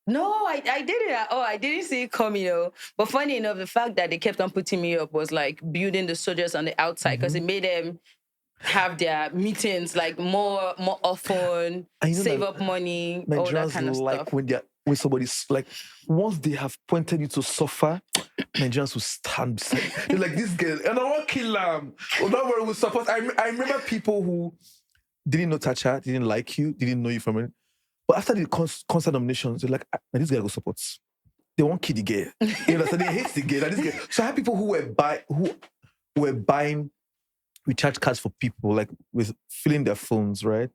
No, I didn't at all. I didn't see it coming, But funny enough, the fact that they kept on putting me up was like building the soldiers on the outside, because it made them have their meetings like more often, save up money, Nigerians all that kind of like stuff. when somebody's like, once they have pointed you to suffer, Nigerians will stand beside you. They're like, this girl, and I won't kill them. Well, don't worry, we'll support. I remember people who didn't know Tacha, didn't like you, didn't know you from it. But after the concert nominations, they're like, this guy go support. They won't kill the girl. You understand? They hate the girl. This girl. So I had people who were buying recharge cards for people, like with filling their phones, right?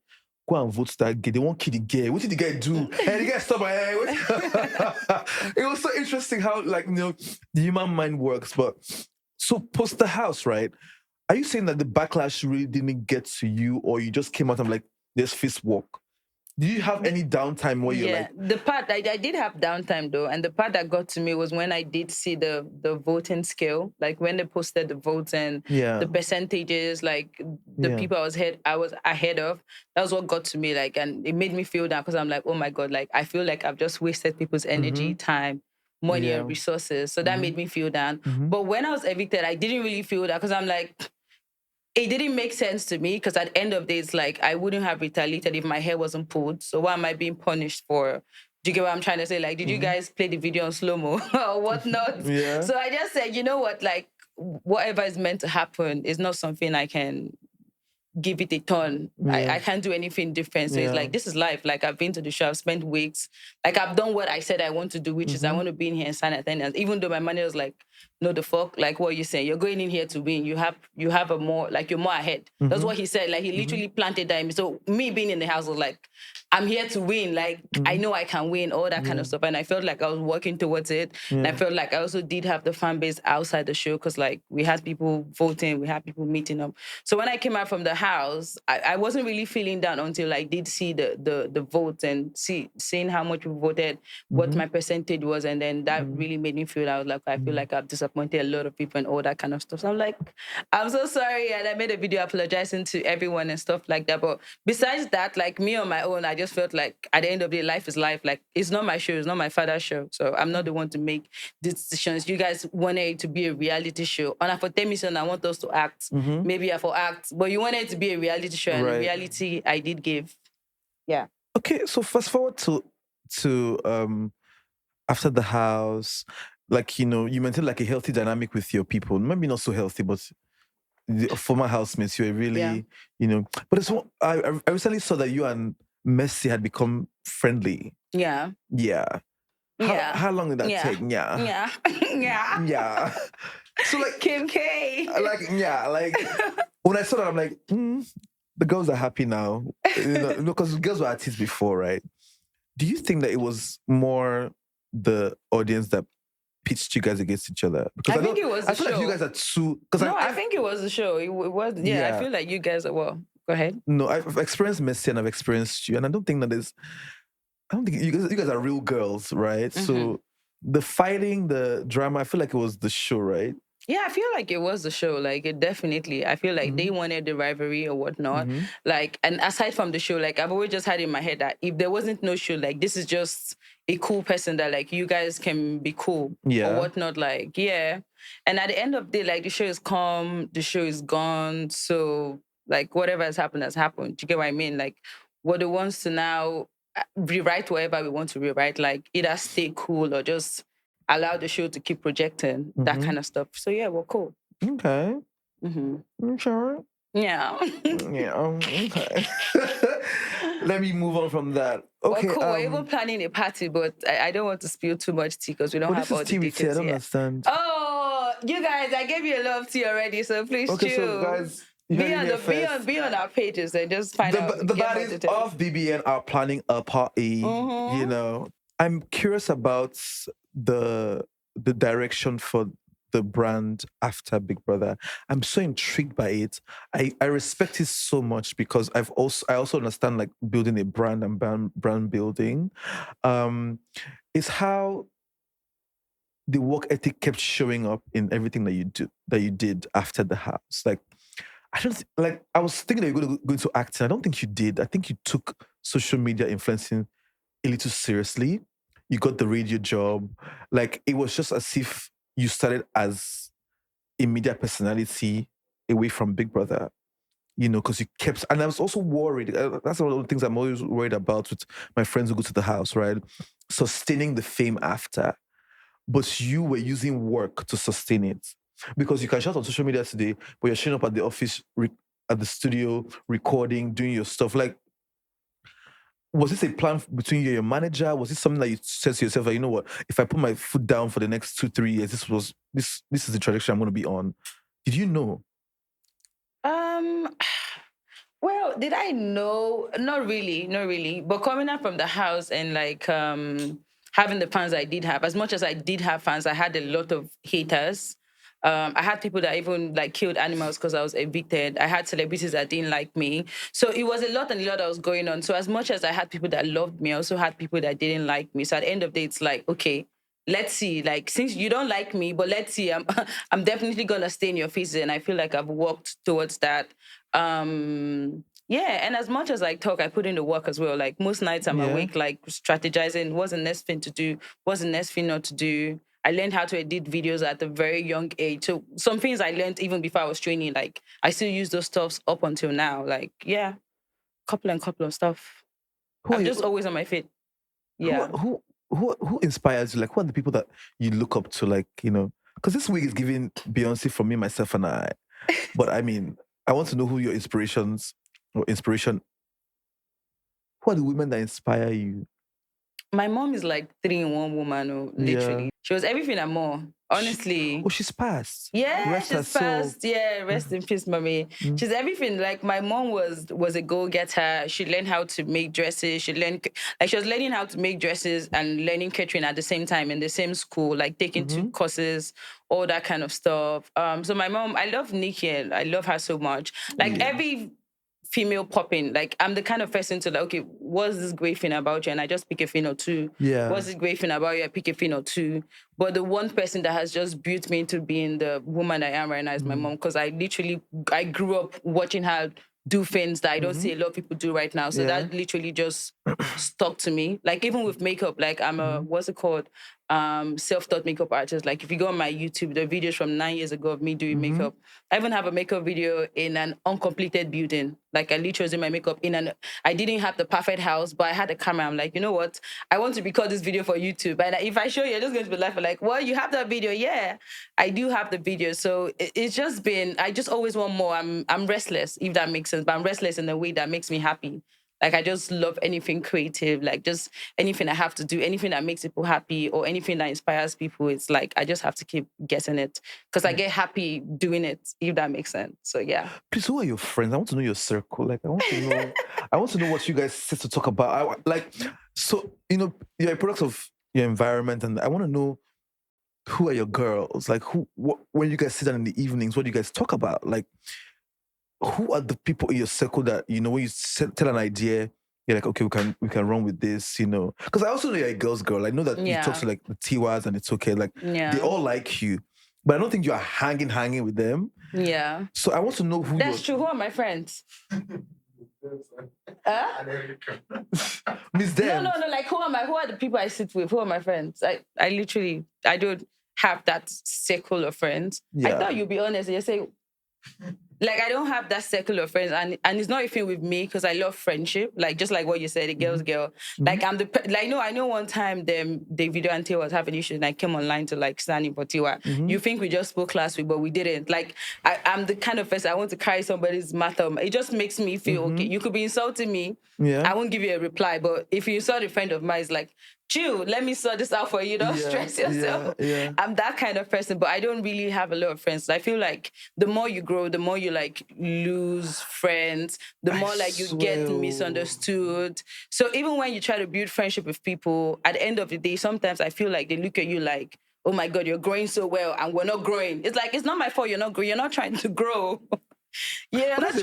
Go and vote that girl. They won't kill the girl. What did the guy do? Hey, the guy stop my hair. It was so interesting how, like, you know, the human mind works. But so post the house, right? Are you saying that the backlash really didn't get to you, or you just came out and like, there's fist walk? Do you have any downtime where you're Yeah, like, the part I did have downtime though, and the part that got to me was when I did see the voting scale, like when they posted the votes and yeah, the percentages, like the yeah, people I was ahead of. That was what got to me, like, and it made me feel down because I'm like, oh my god, like I feel like I've just wasted people's energy, mm-hmm, time, money, and yeah, resources. So that mm-hmm, made me feel down. mm-hmm, But when I was evicted, I didn't really feel that because I'm like, it didn't make sense to me because at the end of the day, it's like I wouldn't have retaliated if my hair wasn't pulled. So why am I being punished for? Do you get what I'm trying to say? Like, did you mm-hmm. guys play the video on slow mo or whatnot? Yeah, So I just said, you know what? Like, whatever is meant to happen is not something I can give it a turn. yeah, I can't do anything different. So it's yeah, like, this is life. Like, I've been to the show, I've spent weeks. Like, I've done what I said I want to do, which is I mm-hmm, want to be in here and sign attendance. Even though my manager was like, no, the fuck, like what you saying? You're going in here to win. You have a more, like, you're more ahead. That's mm-hmm, what he said. Like, he mm-hmm, literally planted that in me. So me being in the house was like, I'm here to win. Like, I mm-hmm, know I can win, all that kind yeah, of stuff. And I felt like I was working towards it. And I yeah, felt like I also did have the fan base outside the show because, like, we had people voting, we had people meeting up. So when I came out from the house, I wasn't really feeling down until I did see the votes and seeing how much we voted, what mm-hmm, my percentage was. And then that mm-hmm, really made me feel, I was like, I feel mm-hmm. like I've disappointed a lot of people and all that kind of stuff. So I'm like, I'm so sorry. And I made a video apologizing to everyone and stuff like that. But besides that, like me on my own, I just felt like at the end of the day, life is life. Like it's not my show, it's not my father's show. So I'm not the one to make decisions. You guys wanted it to be a reality show. And for Temison, I want us to act. Mm-hmm. Maybe I for act. But you wanted it to be a reality show, and Right. reality I did give. Yeah. Okay, so fast forward to after the house, like you maintain like a healthy dynamic with your people. Maybe not so healthy, but the former housemates, you were Yeah. really. But it's one I recently saw that you and Messi had become friendly. Yeah. Yeah. Yeah. How long did that Yeah. take? Yeah. Yeah. Yeah. Yeah. So like Kim K. like when I saw that, I'm like, the girls are happy now. Because girls were artists before, right? Do you think that it was more the audience that pitched you guys against each other? Because I think it was I the feel like you show. guys are too. Because No, I think it was the show. It was, yeah, I feel like you guys are, well, go ahead. No, I've experienced Messi and I've experienced you, and I don't think you guys are real girls, right? Mm-hmm. So the fighting, the drama, I feel like it was the show, right? Yeah, I feel like it was the show. Like it definitely. I feel like they wanted the rivalry or whatnot. Mm-hmm. Like, and aside from the show, like I've always just had in my head that if there wasn't no show, like this is just a cool person that like you guys can be cool or whatnot. Like, yeah. And at the end of the day, like the show is calm, the show is gone. So like whatever has happened has happened. Do you get what I mean? Like we're the ones to now rewrite whatever we want to rewrite. Like either stay cool or just allow the show to keep projecting that kind of stuff. So yeah, we're cool. Okay. Mm-hmm. Sure. Yeah. Yeah. Okay. Let me move on from that. Okay. We're cool. We're even planning a party, but I don't want to spill too much tea because we don't have all the Tea With Tay. I details don't yet. understand. Oh, you guys, I gave you a lot of tea already, so please Okay, chill. so guys, Be on our pages and just find out. The baddies of BBN are planning a party. I'm curious about the direction for the brand after Big Brother. I'm so intrigued by it. I respect it so much because I also understand like building a brand and brand building. It's how the work ethic kept showing up in everything that you did after the house. Like I was thinking that you were going to go into acting. I don't think you did. I think you took social media influencing a little seriously. You got the radio job. Like it was just as if you started as a media personality away from Big Brother. Because you kept, and I was also worried. That's one of the things I'm always worried about with my friends who go to the house, right? Sustaining the fame after. But you were using work to sustain it. Because you can shout on social media today, but you're showing up at the office, at the studio, recording, doing your stuff. Like, was this a plan between you and your manager? Was this something that you said to yourself, like, you know what, if I put my foot down for the next 2-3 years, this is the trajectory I'm going to be on? Did you know? Well, did I know? Not really, not really. But coming out from the house and like having the fans I did have, as much as I did have fans, I had a lot of haters. I had people that even like killed animals because I was evicted. I had celebrities that didn't like me. So it was a lot and a lot that was going on. So as much as I had people that loved me, I also had people that didn't like me. So at the end of the day, it's like, okay, let's see. Like, since you don't like me, but let's see. I'm definitely gonna stay in your faces, and I feel like I've worked towards that. Yeah, and as much as I talk, I put in the work as well. Like most nights I'm awake, like strategizing what's the next thing to do, what's the next thing not to do. I learned how to edit videos at a very young age. So some things I learned even before I was training, like I still use those stuffs up until now. Like, yeah, couple of stuff. Who are I'm you? just always on my feet. Who Yeah. who inspires you? Like, who are the people that you look up to? Like, because this week is giving Beyonce from me, myself, and I. But I mean, I want to know who your inspirations or inspiration. Who are the women that inspire you? My mom is like 3 in 1 woman, literally. Yeah. She was everything and more. Honestly. She's passed. Yeah, Rest her she's soul. fast. Yeah, rest in peace, mommy. She's everything. Like my mom was a go-getter. She learned how to make dresses. She was learning how to make dresses and learning catering at the same time in the same school, like taking 2 courses, all that kind of stuff. So my mom, I love Nikki. I love her so much. Like every female popping. Like I'm the kind of person to like, okay, what's this great thing about you? And I just pick a thing or two. Yeah. What's this great thing about you? I pick a thing or two. But the one person that has just built me into being the woman I am right now is my mom. Because I grew up watching her do things that I don't see a lot of people do right now. So that literally just stuck to me. Like even with makeup, like I'm a, what's it called? Self-taught makeup artist. Like if you go on my YouTube, the videos from 9 years ago of me doing makeup. I even have a makeup video in an uncompleted building. Like I literally was doing my makeup I didn't have the perfect house, but I had a camera. I'm like, you know what? I want to record this video for YouTube. And if I show you, you're just going to be laughing like, well, you have that video. Yeah, I do have the video. So it's just been, I just always want more. I'm restless, if that makes sense, but I'm restless in a way that makes me happy. Like I just love anything creative, like just anything I have to do, anything that makes people happy or anything that inspires people. It's like I just have to keep getting it because I get happy doing it, if that makes sense. So yeah. Please, who are your friends? I want to know your circle. Like I want to know, I want to know what you guys sit to talk about. You're a product of your environment, and I want to know who are your girls? Like when you guys sit down in the evenings, what do you guys talk about? Like who are the people in your circle that, when you tell an idea, you're like, okay, we can run with this, Because I also know you're a girl's girl. I know that you talk to like the Tiwas and it's okay. Like they all like you. But I don't think you are hanging with them. Yeah. So I want to know who That's true. Who are my friends? Miss Dem. No. Like who are the people I sit with? Who are my friends? I literally don't have that circle of friends. Yeah. I thought you'd be honest and you say, like I don't have that circle of friends, and it's not even with me because I love friendship. Like just like what you said, a girl's girl. Like I'm I know one time Davido and Tay was having issues, and I came online to like stand in for Tiwa. You think we just spoke last week, but we didn't. Like I'm the kind of person I want to carry somebody's matter. It just makes me feel okay. You could be insulting me. Yeah. I won't give you a reply, but if you insult a friend of mine, it's like, chill, let me sort this out for you. Don't stress yourself. Yeah. I'm that kind of person, but I don't really have a lot of friends. I feel like the more you grow, the more you like lose friends, the more like you get misunderstood. So even when you try to build friendship with people, at the end of the day, sometimes I feel like they look at you like, oh my God, you're growing so well and we're not growing. It's like, it's not my fault you're not growing. You're not trying to grow. Yeah, let's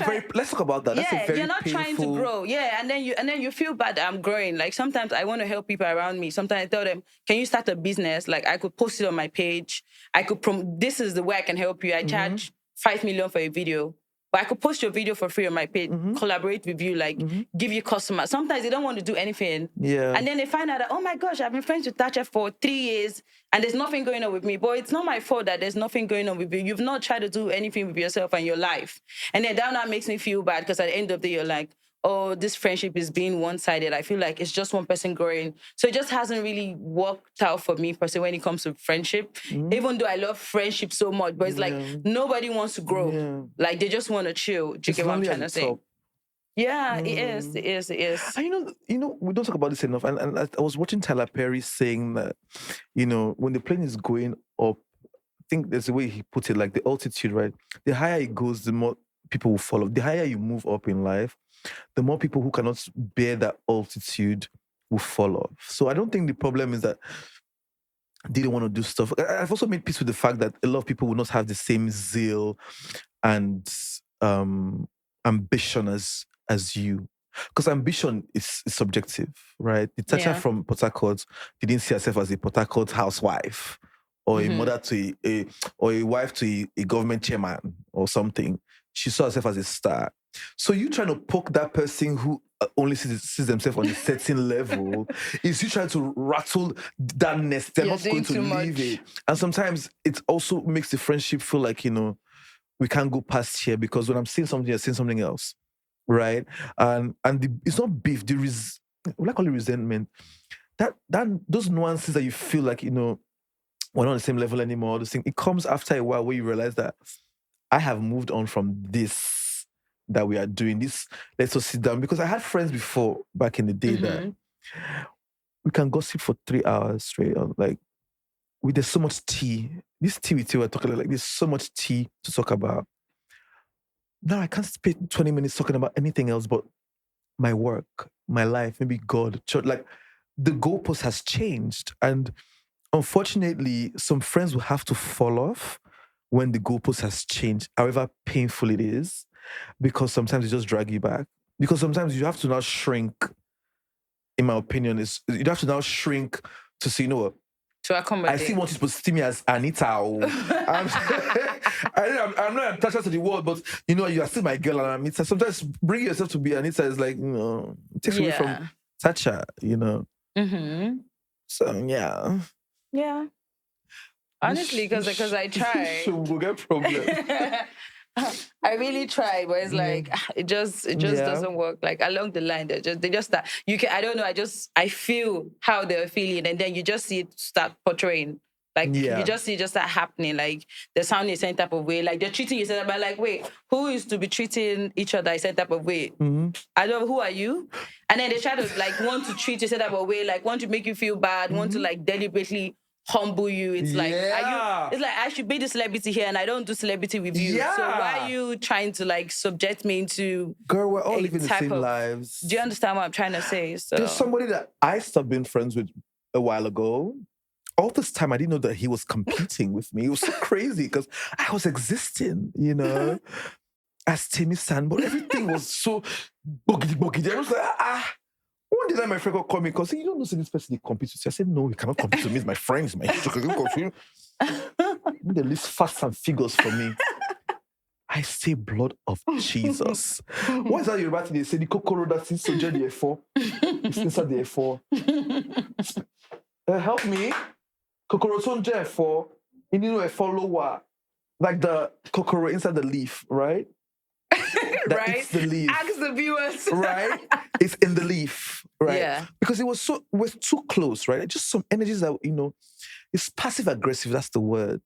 talk about that. Yeah, that's a very you're not trying to grow. Yeah, and then you feel bad that I'm growing. Like sometimes I want to help people around me. Sometimes I tell them, "Can you start a business? Like I could post it on my page. I could this is the way I can help you. I charge 5 million for a video. But I could post your video for free on my page, collaborate with you, like give you customers. Sometimes they don't want to do anything. Yeah. And then they find out that, oh my gosh, I've been friends with Tacha for 3 years and there's nothing going on with me. But it's not my fault that there's nothing going on with you. You've not tried to do anything with yourself and your life. And then that now makes me feel bad because at the end of the day, you're like, oh, this friendship is being one-sided. I feel like it's just one person growing. So it just hasn't really worked out for me, per se, when it comes to friendship. Even though I love friendship so much, but it's like nobody wants to grow. Yeah. Like they just want to chill. Do you get what I'm trying to say? Yeah, it is. And we don't talk about this enough. And I was watching Tyler Perry saying that, when the plane is going up, I think there's a way he put it, like the altitude, right? The higher it goes, the more people will follow. The higher you move up in life, the more people who cannot bear that altitude will fall off. So I don't think the problem is that didn't want to do stuff. I've also made peace with the fact that a lot of people will not have the same zeal and ambition as you. Because ambition is subjective, right? The Tacha Yeah. from Port Harcourt didn't see herself as a Port Harcourt housewife or a mother to or a wife to a government chairman or something. She saw herself as a star. So you trying to poke that person who only sees themselves on a certain level is you trying to rattle that nest. They're You're not going doing to too leave much. it. And sometimes it also makes the friendship feel like, we can't go past here because when I'm saying something, you're saying something else. Right? It's not beef, we like call it resentment. That those nuances that you feel like, we're not on the same level anymore, this thing, it comes after a while where you realize that I have moved on from this that we are doing. This, let's just sit down. Because I had friends before back in the day that we can gossip for 3 hours straight on. Like, there's so much tea. This tea with you we're talking like there's so much tea to talk about. Now I can't spend 20 minutes talking about anything else but my work, my life, maybe God, church. Like, the goalpost has changed. And unfortunately, some friends will have to fall off when the goalpost has changed, however painful it is, because sometimes it just drag you back. Because sometimes you have to now shrink, in my opinion, you have to now shrink to say, To I accommodate. still want you to see me as Anita. I'm not attached to the world, but you are still my girl and Anita. Sometimes bring yourself to be Anita is like, it takes away from Tacha, So yeah. Yeah. Honestly, because I try. We'll get problems. I really try, but it's like it just doesn't work. Like along the line, they just start. I don't know. I feel how they're feeling, and then you just see it start portraying. Like you just see it just start happening. Like they're sounding the same type of way. Like they're treating each other, but like, wait, who is to be treating each other the same type of way? I don't know, who are you? And then they try to like want to treat you the same type of way, like want to make you feel bad, want to like deliberately humble you. It's like, it's like I should be the celebrity here and I don't do celebrity with you. So why are you trying to like subject me into Girl, we're all living the same lives. Do you understand what I'm trying to say? So there's somebody that I stopped being friends with a while ago. All this time I didn't know that he was competing with me. It was so crazy because I was existing, as Timmy San, but everything was so boogity. I was like, one day my friend called me because you don't know this person he competes with. I said, no, he cannot compete with me. He's my friend. He's my sister. They list facts and figures for me. I say blood of Jesus. What is that Yoruba thing? They say the kokoro that's inside the F4. It's inside the F4. Help me. Kokoro sonje F4. You need to follow what? Like the kokoro inside the leaf, right? That right? It's the leaf. Ask the viewers. Right? It's in the leaf, right? Yeah. Because we're too close, right? Just some energies that, it's passive aggressive, that's the word.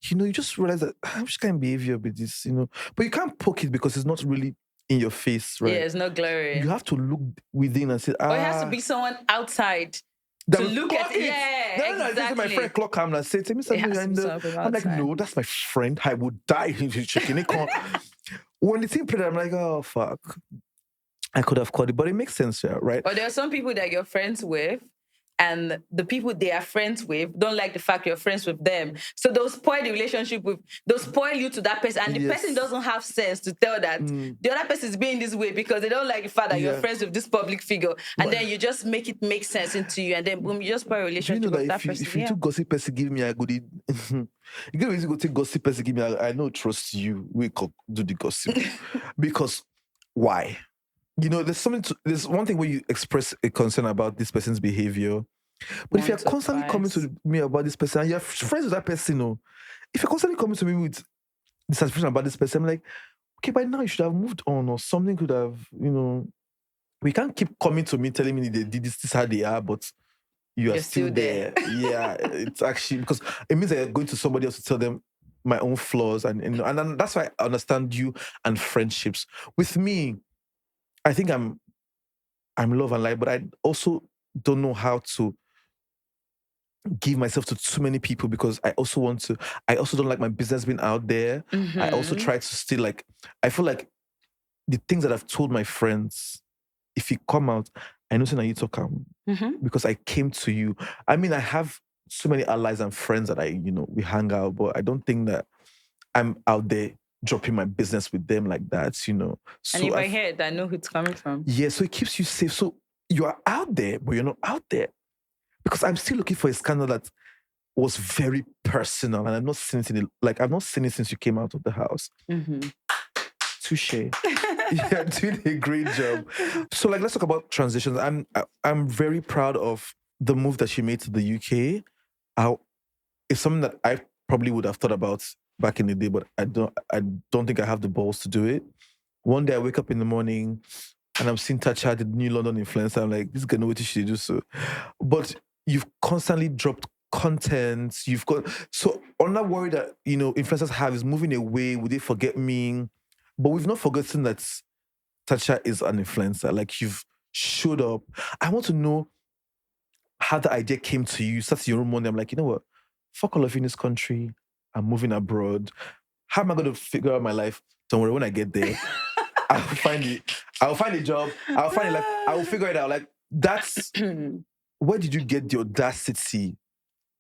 You just realize that I'm just kind of behavior with this, But you can't poke it because it's not really in your face, right? Yeah, it's not glaring. You have to look within and say, Or it has to be someone outside to look at it. Yeah, exactly. My friend clock him and say, "Tell me something." I'm like, "No, that's my friend. I would die if he's checking it." When the team played, I'm like, "Oh fuck, I could have called it," but it makes sense, yeah, right? But there are some people that you're friends with, and the people they are friends with don't like the fact you're friends with them. So they'll spoil the relationship they'll spoil you to that person. And the person doesn't have sense to tell that the other person is being this way because they don't like the fact that you're friends with this public figure. And then you just make it make sense into you. And then boom, you just spoil a relationship with that person. If you took gossip person, give me a goodie. You get easy go take gossip person, give me I know trust you. We could do the gossip. Because why? There's one thing where you express a concern about this person's behavior. But if you're constantly coming to me about this person and you're friends with that person, if you're constantly coming to me with dissatisfaction about this person, I'm like, okay, by now you should have moved on or something could have, we can't keep coming to me telling me they did this is how they are, but you're still there. Yeah, it's actually because it means that you're going to somebody else to tell them my own flaws. And that's why I understand you and friendships. With me, I think I'm love and light, but I also don't know how to give myself to too many people because I also don't like my business being out there. I also try to still I feel like the things that I've told my friends, if you come out, I know saying that you talk because I came to you. I mean, I have so many allies and friends that we hang out, but I don't think that I'm out there dropping my business with them like that, And So if I hear it, I know who it's coming from. yeah, so it keeps you safe. So you are out there, but you're not out there. Because I'm still looking for a scandal that was very personal, and I've not seen it since you came out of the house. Mm-hmm. Touche. You're doing a great job. So, let's talk about transitions. I'm very proud of the move that she made to the UK. It's something that I probably would have thought about back in the day, but I don't think I have the balls to do it. One day I wake up in the morning and I'm seeing Tacha, the new London influencer. I'm like, this is gonna what she do so. But you've constantly dropped content. You've got so another worry that influencers have is moving away. Would they forget me? But we've not forgotten that Tacha is an influencer. Like, you've showed up. I want to know how the idea came to you. Starts your own money. I'm like, you know what? Fuck all of you in this country. I'm moving abroad. How am I going to figure out my life? Don't worry, when I get there, I'll find it. I'll find a job. I'll find it. Like, I will figure it out. Like, that's where did you get the audacity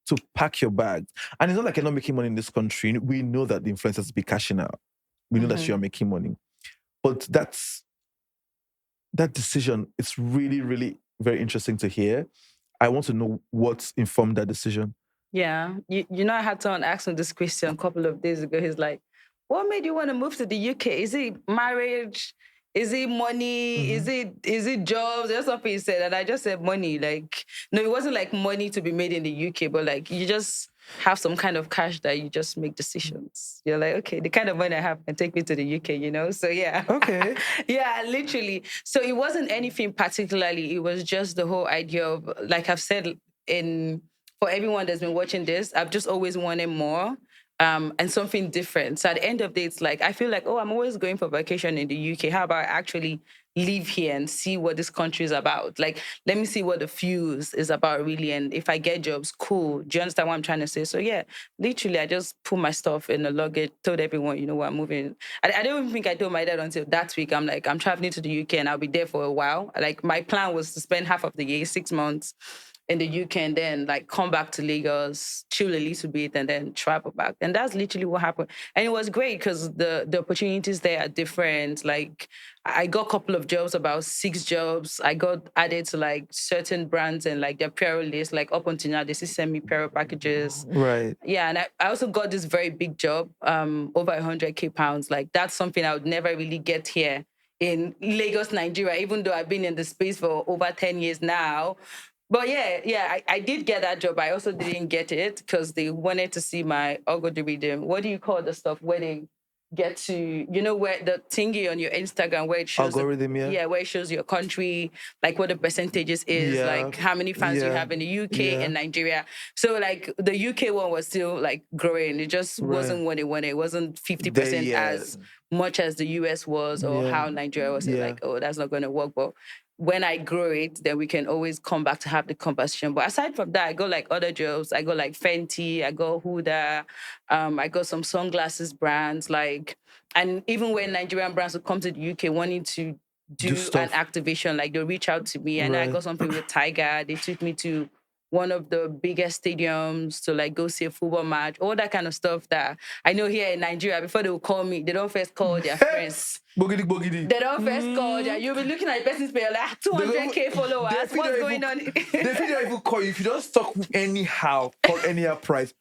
to pack your bags? And it's not like you're not making money in this country. We know that the influencers be cashing out. We know that you are making money. But that decision, it's really, really very interesting to hear. I want to know what informed that decision. Yeah. I had someone ask me this question a couple of days ago. He's like, what made you want to move to the UK? Is it marriage? Is it money? Mm-hmm. Is it jobs? That's something he said. And I just said money. Like, no, it wasn't like money to be made in the UK, but like you just have some kind of cash that you just make decisions. You're like, okay, the kind of money I have can take me to the UK, So yeah. Okay. Yeah, literally. So it wasn't anything particularly. It was just the whole idea of, like I've said for everyone that's been watching this, I've just always wanted more. And something different. So at the end of the day, it's like, I feel like, I'm always going for vacation in the UK. How about I actually live here and see what this country is about? Like, let me see what the fuse is about, really. And if I get jobs, cool. Do you understand what I'm trying to say? So yeah, literally, I just put my stuff in the luggage, told everyone, I'm moving. I don't even think I told my dad until that week. I'm like, I'm traveling to the UK and I'll be there for a while. Like, my plan was to spend half of the year, 6 months, in the UK, and then like come back to Lagos, chill a little bit, and then travel back. And that's literally what happened. And it was great because the opportunities there are different. Like, I got a couple of jobs, about 6 jobs. I got added to like certain brands and like their apparel list. Like, up until now, they still send me apparel packages. Right. Yeah, and I also got this very big job, over 100K pounds. Like, that's something I would never really get here in Nigeria, even though I've been in the space for over 10 years now. But yeah, I did get that job. I also didn't get it because they wanted to see my algorithm. What do you call the stuff where they get to, where the thingy on your Instagram where it shows algorithm, where it shows your country, like what the percentages is, like how many fans you have in the UK and Nigeria. So like the UK one was still like growing. It just wasn't what it wanted. It wasn't 50% as much as the US was, or how Nigeria was. Like, oh, that's not going to work. But when I grow it, then we can always come back to have the conversation. But aside from that, I got like other jobs. I got like Fenty, I got Huda, I got some sunglasses brands, like, and even when Nigerian brands would come to the UK wanting to do an activation, like they'll reach out to me. And I got something with Tiger. They took me to one of the biggest stadiums to like go see a football match, all that kind of stuff that I know here in Nigeria, before they will call me, they don't first call their friends. Bogidi. They don't first call you. You'll be looking at the person's page like 200K followers. What's going on? They feel even call you if you don't stock anyhow for any price.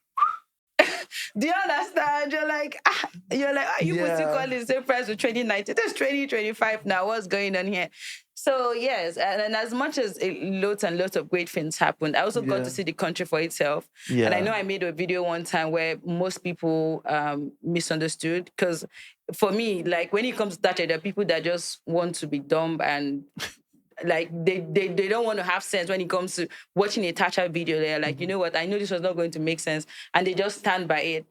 Do you understand? You're like, are you putting calling the same price with 2019? There's 2025 now. What's going on here? So yes, and as much as lots and lots of great things happened, I also got to see the country for itself. Yeah. And I know I made a video one time where most people misunderstood, because for me, like when it comes to that, there are people that just want to be dumb and like they don't want to have sense when it comes to watching a Tacha video. They're like, you know what, I know this was not going to make sense, and they just stand by it.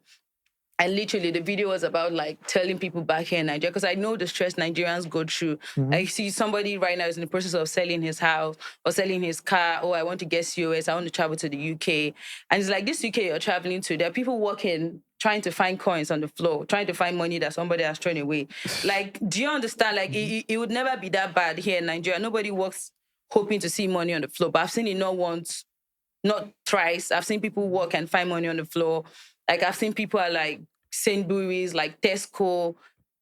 And literally, the video was about like telling people back here in Nigeria, because I know the stress Nigerians go through. I see somebody right now is in the process of selling his house or selling his car. Oh, I want to get COS. I want to travel to the UK. And it's like, this UK you're traveling to, there are people working, trying to find coins on the floor, trying to find money that somebody has thrown away. Like, do you understand? Like, it would never be that bad here in Nigeria. Nobody works hoping to see money on the floor. But I've seen it not once not thrice. I've seen people work and find money on the floor. Like I've seen people at like Sainsbury's, like Tesco,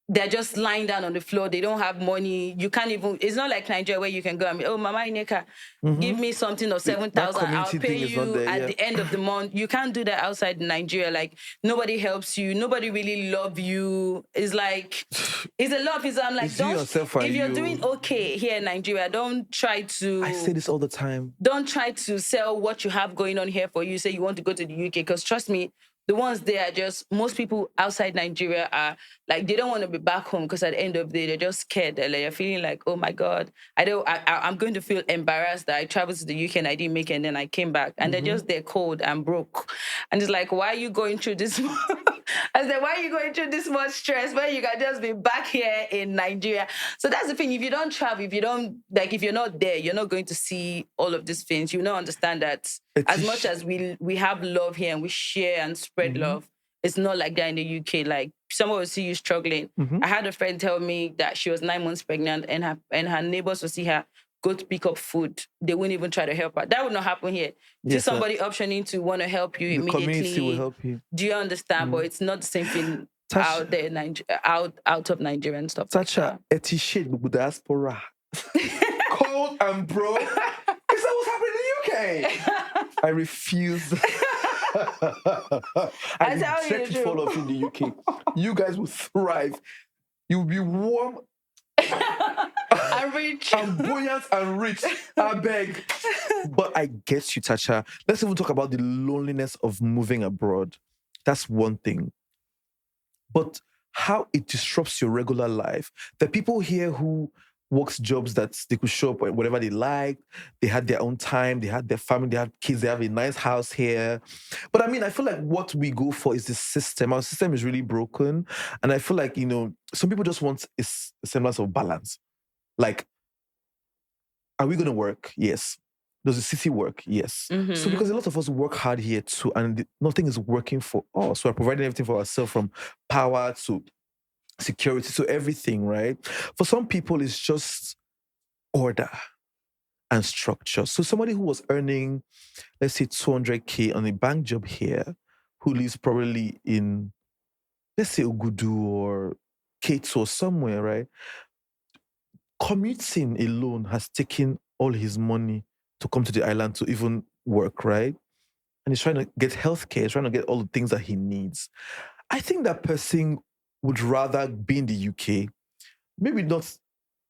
they're just lying down on the floor. They don't have money. You can't even, it's not like Nigeria where you can go and be, oh, Mama Ineka, give me something of 7,000. I'll pay you at the end of the month. You can't do that outside Nigeria. Like nobody helps you. Nobody really love you. It's like, it's a lot of things. I'm like, if you're doing okay here in Nigeria, don't try to. I say this all the time. Don't try to sell what you have going on here for you. Say you want to go to the UK, because trust me, the ones there are just, most people outside Nigeria are like, they don't want to be back home because at the end of the day, they're just scared. They're feeling like, oh my God, I'm going to feel embarrassed that I traveled to the UK and I didn't make it and then I came back. And they're cold and broke. And it's like, why are you going through this? I said, why are you going through this much stress when you can just be back here in Nigeria? So that's the thing. If you don't travel, if you're not there, you're not going to see all of these things. You don't understand that as much as we have love here and we share and spread love, it's not like that in the UK. Like someone will see you struggling. I had a friend tell me that she was 9 months pregnant and her neighbors will see her go to pick up food. They wouldn't even try to help her. That would not happen here. Yes, somebody optioning to want to help you immediately. The community will help you. Do you understand? But it's not the same thing out there, out of Nigeria and stuff. Tacha, etiquette with diaspora. Cold and broke. Is that what's happening in the UK? I refuse. I reject it for all of you in the UK. You guys will thrive. You'll be warm. I'm rich. I'm buoyant and rich. I beg. But I get you, Tacha. Let's even talk about the loneliness of moving abroad. That's one thing. But how it disrupts your regular life. The people here who works jobs that they could show up whatever they like. They had their own time. They had their family. They had kids. They have a nice house here. But I mean, I feel like what we go for is the system. Our system is really broken. And I feel like, some people just want a semblance of balance. Like, are we going to work? Yes. Does the city work? Yes. So because a lot of us work hard here too, and nothing is working for us. We're providing everything for ourselves, from power to security to everything, right? For some people, it's just order and structure. So somebody who was earning, let's say, 200K on a bank job here, who lives probably in, let's say, Ugudu or Kato or somewhere, right? Commuting alone has taken all his money to come to the island to even work, right? And he's trying to get healthcare, he's trying to get all the things that he needs. I think that person would rather be in the UK, maybe not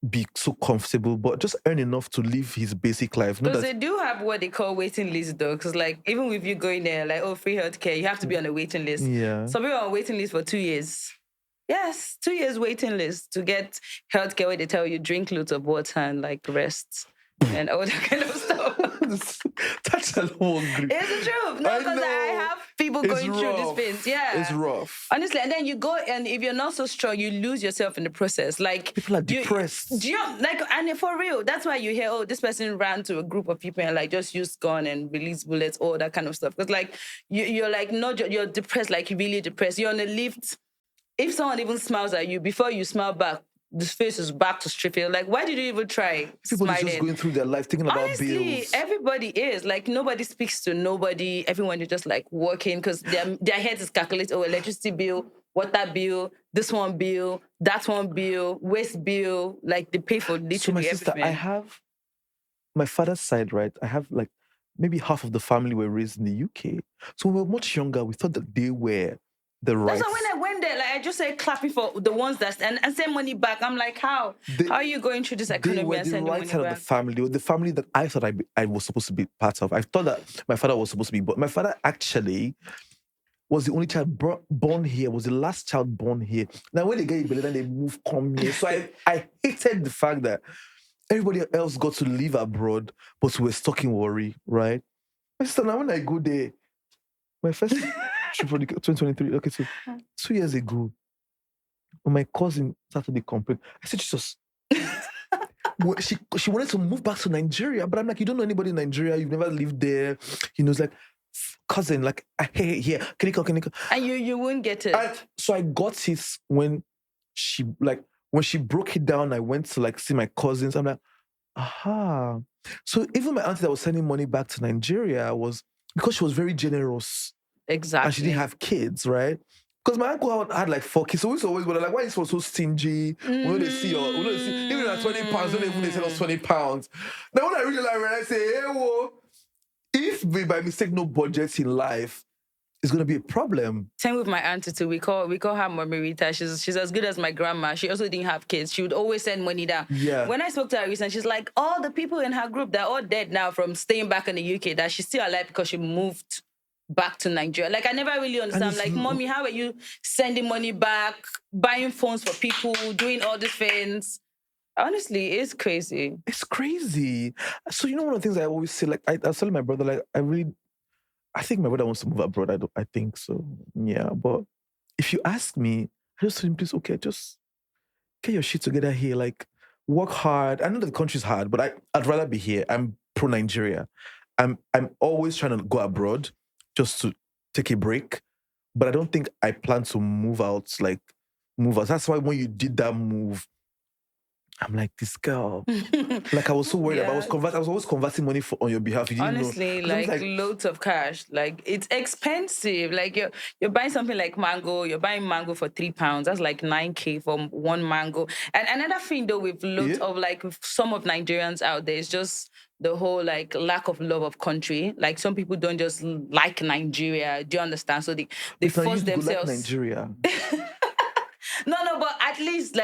be so comfortable, but just earn enough to live his basic life. Because they do have what they call waiting list, though. Because like, even with you going there, like, free healthcare, you have to be on a waiting list. Yeah. Some people are on a waiting list for 2 years. Yes, 2 years waiting list to get healthcare, where they tell you drink loads of water and like rest and all that kind of stuff. That's a long grip. It's the truth. No, because I have people going through these things. Yeah. It's rough. Honestly, and then you go, and if you're not so strong, you lose yourself in the process. Like, people are depressed. And for real, that's why you hear, this person ran to a group of people and like just used gun and released bullets, all that kind of stuff. Because like you're like, you're depressed, like you're really depressed. You're on a lift. If someone even smiles at you, before you smile back, this face is back to straight. You're like, why did you even try? People are just going through their life thinking about bills. Everybody is. Like, nobody speaks to nobody. Everyone is just like working because their head is calculated. Oh, electricity bill, water bill, this one bill, that one bill, waste bill. Like, they pay for literally so my sister, everything. I have my father's side, right? I have like maybe half of the family were raised in the UK. So when we were much younger, we thought that they were the rights. That's why when I went there, like, I just said clapping for the ones that and send money back. I'm like, how are you going through this economy and sending money back? They were the right side of the family. They were the family that I thought I was supposed to be part of. I thought that my father was supposed to be, but my father actually was the only child born here, was the last child born here. Now when they get Ibele, then they move, come here. So I hated the fact that everybody else got to live abroad, but we were stuck in worry, right? So now when I go there, my first... 2023, okay, so 2 years ago, when my cousin started the complaint, I said, Jesus, she wanted to move back to Nigeria, but I'm like, you don't know anybody in Nigeria, you've never lived there. It's like, cousin, like, hey, here, can you come? And you wouldn't get it. And so I got it when she broke it down, I went to like see my cousins. I'm like, aha. So even my auntie that was sending money back to Nigeria was because she was very generous. Exactly. And she didn't have kids, right? Because my uncle had like 4 kids. So we used to always wonder, like, why is he so stingy? When they see your, when they see, even at 20 pounds, don't even they sell us 20 pounds. Now when I realize, when I say, hey, whoa, if we by mistake no budgets in life, it's gonna be a problem. Same with my auntie too. We call her Mommy Rita. She's as good as my grandma. She also didn't have kids. She would always send money down. Yeah. When I spoke to her recently, she's like, all the people in her group, they're all dead now from staying back in the UK, that she's still alive because she moved back to Nigeria. Like, I never really understand. Like, Mommy, how are you sending money back, buying phones for people, doing all these things? Honestly, it's crazy. It's crazy. So, one of the things I always say, like, I was telling my brother, like, I think my brother wants to move abroad. I think so. Yeah. But if you ask me, I just told him, please, okay, just get your shit together here. Like, work hard. I know that the country's hard, but I'd rather be here. I'm pro Nigeria. I'm always trying to go abroad just to take a break. But I don't think I plan to move out. That's why when you did that move, I'm like, this girl. Like, I was so worried about. I was always converting money on your behalf. You didn't Honestly, know. like loads of cash. Like, it's expensive. Like, you're buying something like mango. You're buying mango for £3. That's like 9K for one mango. And another thing though, with loads of like some of Nigerians out there, is just the whole like lack of love of country. Like, some people don't just like Nigeria. Do you understand? So they force themselves. Like Nigeria. No, but at least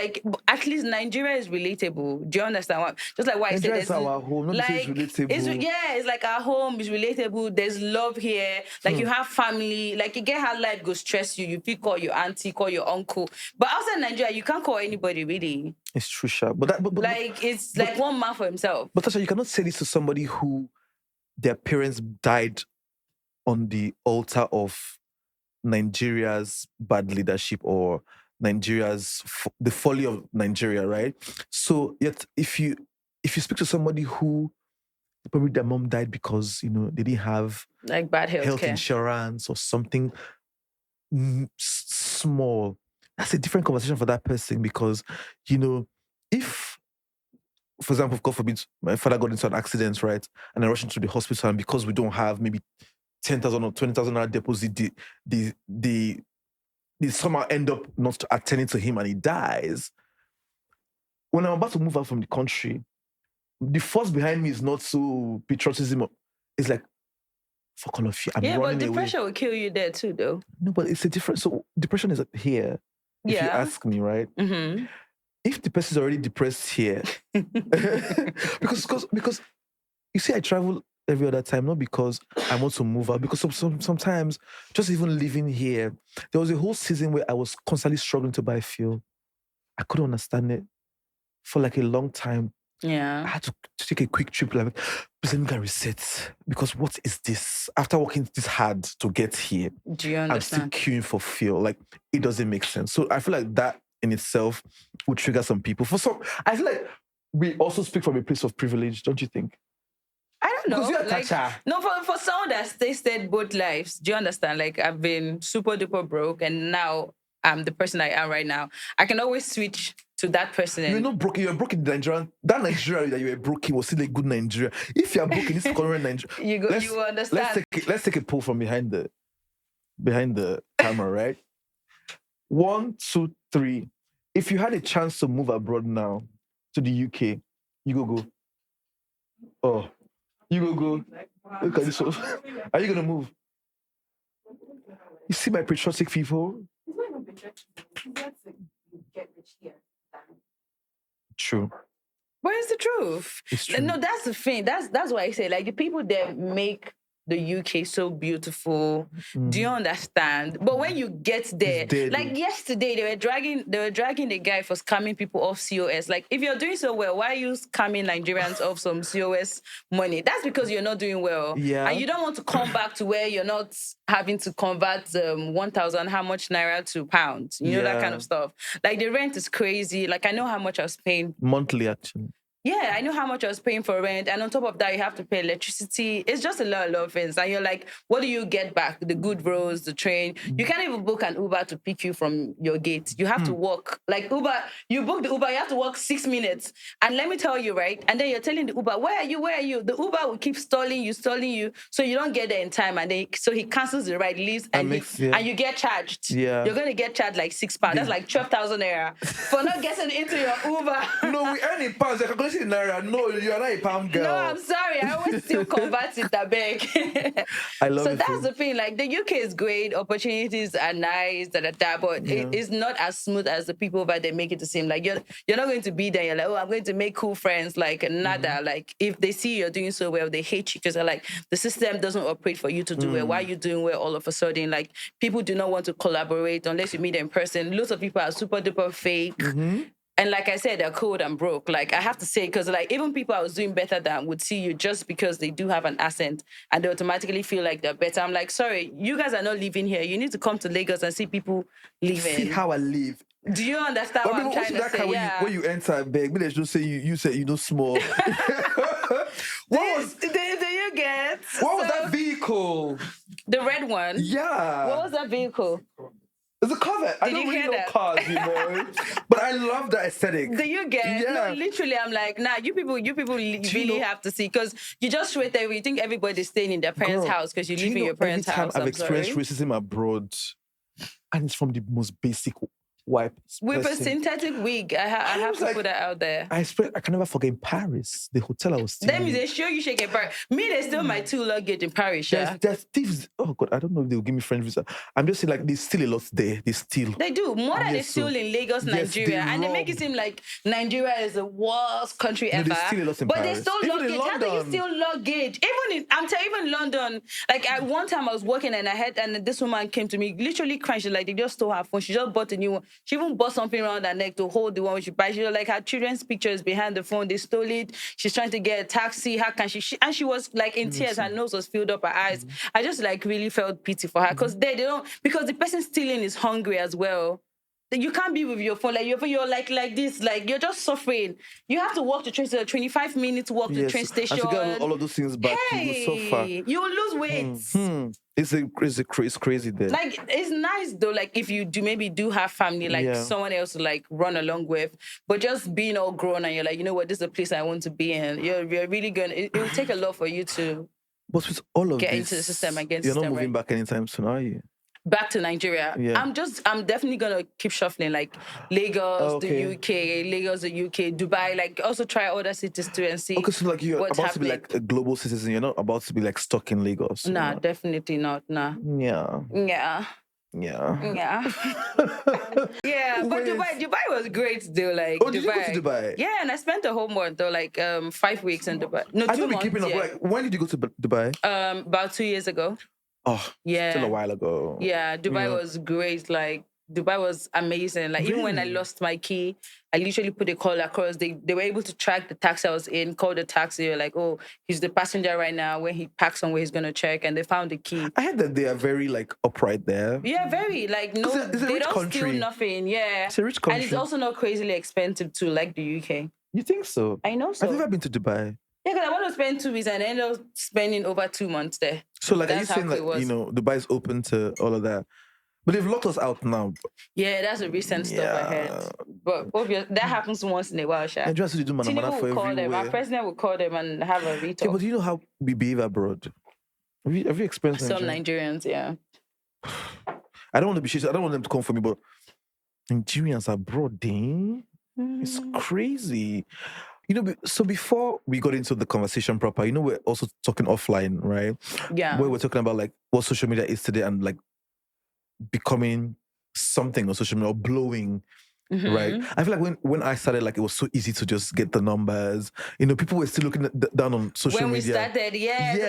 Nigeria is relatable. Do you understand what? Just like why I said, Nigeria is our home. Not like, it's relatable. It's like our home is relatable. There's love here. Like, you have family. Like, you get how life go stress you. You feel call your auntie, call your uncle. But outside Nigeria, you can't call anybody really. It's true, sure. But it's like one man for himself. But Tasha, you cannot say this to somebody who their parents died on the altar of Nigeria's bad leadership or the folly of Nigeria, right? So yet if you speak to somebody who probably their mom died because they didn't have like bad health insurance or something small, that's a different conversation for that person. Because if, for example, God forbid, my father got into an accident, right, and I rushed into the hospital, and because we don't have maybe 10,000 or 20,000 naira deposit, they somehow end up not attending to him and he dies. When I'm about to move out from the country, the force behind me is not so patriotism. It's like, fuck all of you, I'm running away. Yeah, but depression will kill you there too, though. No, but it's a different. So depression is here, if you ask me, right? Mm-hmm. If the person is already depressed here, because you see, I travel every other time, not because I want to move out, because sometimes just even living here, there was a whole season where I was constantly struggling to buy fuel. I couldn't understand it for like a long time. Yeah. I had to take a quick trip, like, please let me go reset. Because what is this? After working this hard to get here, do you understand? I'm still queuing for fuel. Like, it doesn't make sense. So I feel like that in itself would trigger some people. For some, I feel like we also speak from a place of privilege, don't you think? I don't know. Because you're Tacha. No, for someone that's tasted both lives, do you understand? Like, I've been super duper broke, and now I'm the person I am right now. I can always switch to that person. You're not broken. You're broken in Nigeria. That Nigeria that you were broken was still a good Nigeria. If you're broken, this current Nigeria. You understand. Let's take a pull from behind the camera, right? 1, 2, 3. If you had a chance to move abroad now to the UK, you go. Oh, you go. Look at this. Are you gonna move? You see my patriotic people? It's not even patriotic. You get rich here. True. But it's the truth. It's true. No, that's the thing. That's why I say, like, the people that make the UK so beautiful. Do you understand? But when you get there, like yesterday, they were dragging the guy for scamming people off COS. Like, if you're doing so well, why are you scamming Nigerians off some COS money? That's because you're not doing well. Yeah. And you don't want to come back to where you're not having to convert 1,000 how much naira to pounds. You know, that kind of stuff. Like, the rent is crazy. Like, I know how much I was paying monthly, actually. Yeah, I know how much I was paying for rent. And on top of that, you have to pay electricity. It's just a lot of things. And you're like, what do you get back? The good roads, the train. You can't even book an Uber to pick you from your gate. You have to walk. Like Uber, you book the Uber, you have to walk 6 minutes. And let me tell you, right? And then you're telling the Uber, where are you? Where are you? The Uber will keep stalling you. So you don't get there in time. And then so he cancels the ride, leaves, and you get charged. Yeah. You're going to get charged like £6. That's like 12,000 naira for not getting into your Uber. No, we earn in pounds. You're calculating in naira. No, you're not a pound girl. No, I'm sorry. I always still convert it, I beg. I love it. So that's the thing. Like, the UK is great. Opportunities are nice, but it's not as smooth as the people over there make it to seem. Like, you're not going to be there. You're like, oh, I'm going to make cool friends. Like, nada. Like, if they see you're doing so well, they hate you because they're like, the system doesn't operate for you to do well. Why are you doing well all of a sudden? Like, people do not want to collaborate unless you meet them in person. Lots of people are super duper fake. And like I said, they're cold and broke. Like, I have to say, because like even people I was doing better than would see you just because they do have an accent and they automatically feel like they're better. I'm like, sorry, you guys are not living here. You need to come to Lagos and see people living. See how I live. Do you understand what I'm trying to say? When you enter, beg, maybe they should say you said you know small. Do you get? What was that vehicle? The red one? Yeah. What was that vehicle? It's a cover. I don't really know cars, you know. But I love that aesthetic. Do you get? Yeah. No, literally, I'm like, nah, you people really have to see, because you just wait there. You think everybody's staying in their parents' house because you live in your parents' house. Every time I've experienced racism abroad, and it's from the most basic wipe. With a synthetic wig, I have to put that out there. I can never forget in Paris, the hotel I was staying. Them they show you shake in Paris. Me, they steal my 2 luggage in Paris. There's thieves. Oh God, I don't know if they'll give me French visa. I'm just saying, like, they steal a lot there. They steal. They do more than they steal in Lagos, Nigeria, and they make it seem like Nigeria is the worst country ever. They steal a lot in but Paris. They stole luggage. How do you steal luggage? Even London. Like, at one time I was working and this woman came to me literally crying. She's like, they just stole her phone. She just bought a new one. She even bought something around her neck to hold the one she buy. She was like, her children's pictures behind the phone. They stole it. She's trying to get a taxi. How can she and she was like in tears. Her nose was filled up. Her eyes. I just like really felt pity for her because they don't, because the person stealing is hungry as well. You can't be with your phone. Like you're like this. Like, you're just suffering. You have to walk the train station. 25 minutes walk to the train station. And to get all of those things back, you will suffer. You will lose weight. It's crazy there. Like, it's nice though. Like, if you do have family, like someone else to like run along with, but just being all grown and you're like, you know what, this is a place I want to be in. You're really gonna. It will take a lot for you to. But with all of get this, into the system and get. You're not moving back anytime soon, are you? Back to Nigeria. Yeah. I'm definitely gonna keep shuffling, like Lagos, the UK, Dubai, like also try other cities too and see. Okay, so like you're about to be like a global citizen, you're not about to be like stuck in Lagos. Nah, definitely not. Nah. Yeah. Yeah, but Dubai was great though. Like, Dubai. Did you go to Dubai? Yeah, and I spent a whole month though, like 5 weeks in Dubai. No, 2 months. I don't be keeping up. Like, when did you go to Dubai? About 2 years ago. Oh, yeah, still a while ago. Yeah, Dubai was great. Like, Dubai was amazing. Like, even when I lost my key, I literally put a call across. They were able to track the taxi I was in, call the taxi. They're like, oh, he's the passenger right now. When he parks somewhere, he's going to check. And they found the key. I heard that they are very, like, upright there. Yeah, very. Like, no, they don't steal nothing. Yeah. It's a rich country. And it's also not crazily expensive too, like the UK. You think so? I know so. I've never been to Dubai. Yeah, because I want to spend 2 weeks and I ended up spending over 2 months there. So, like, are you saying that, you know, Dubai's open to all of that? But they've locked us out now. Yeah, that's a recent stuff I heard. But obviously, that happens once in a while, Sha. And just to do Tinubu will call them. Our president will call them and have a retalk. Yeah, but do you know how we behave abroad? Have you experienced some Nigerians, yeah. I don't want to be shit. I don't want them to come for me, but Nigerians abroad, it's crazy. You know, so before we got into the conversation proper, you know, we're also talking offline, right? Yeah. Where we're talking about like what social media is today and like becoming something on social media or blowing, right? I feel like when I started, like, it was so easy to just get the numbers. You know, people were still looking down on social media. When we started,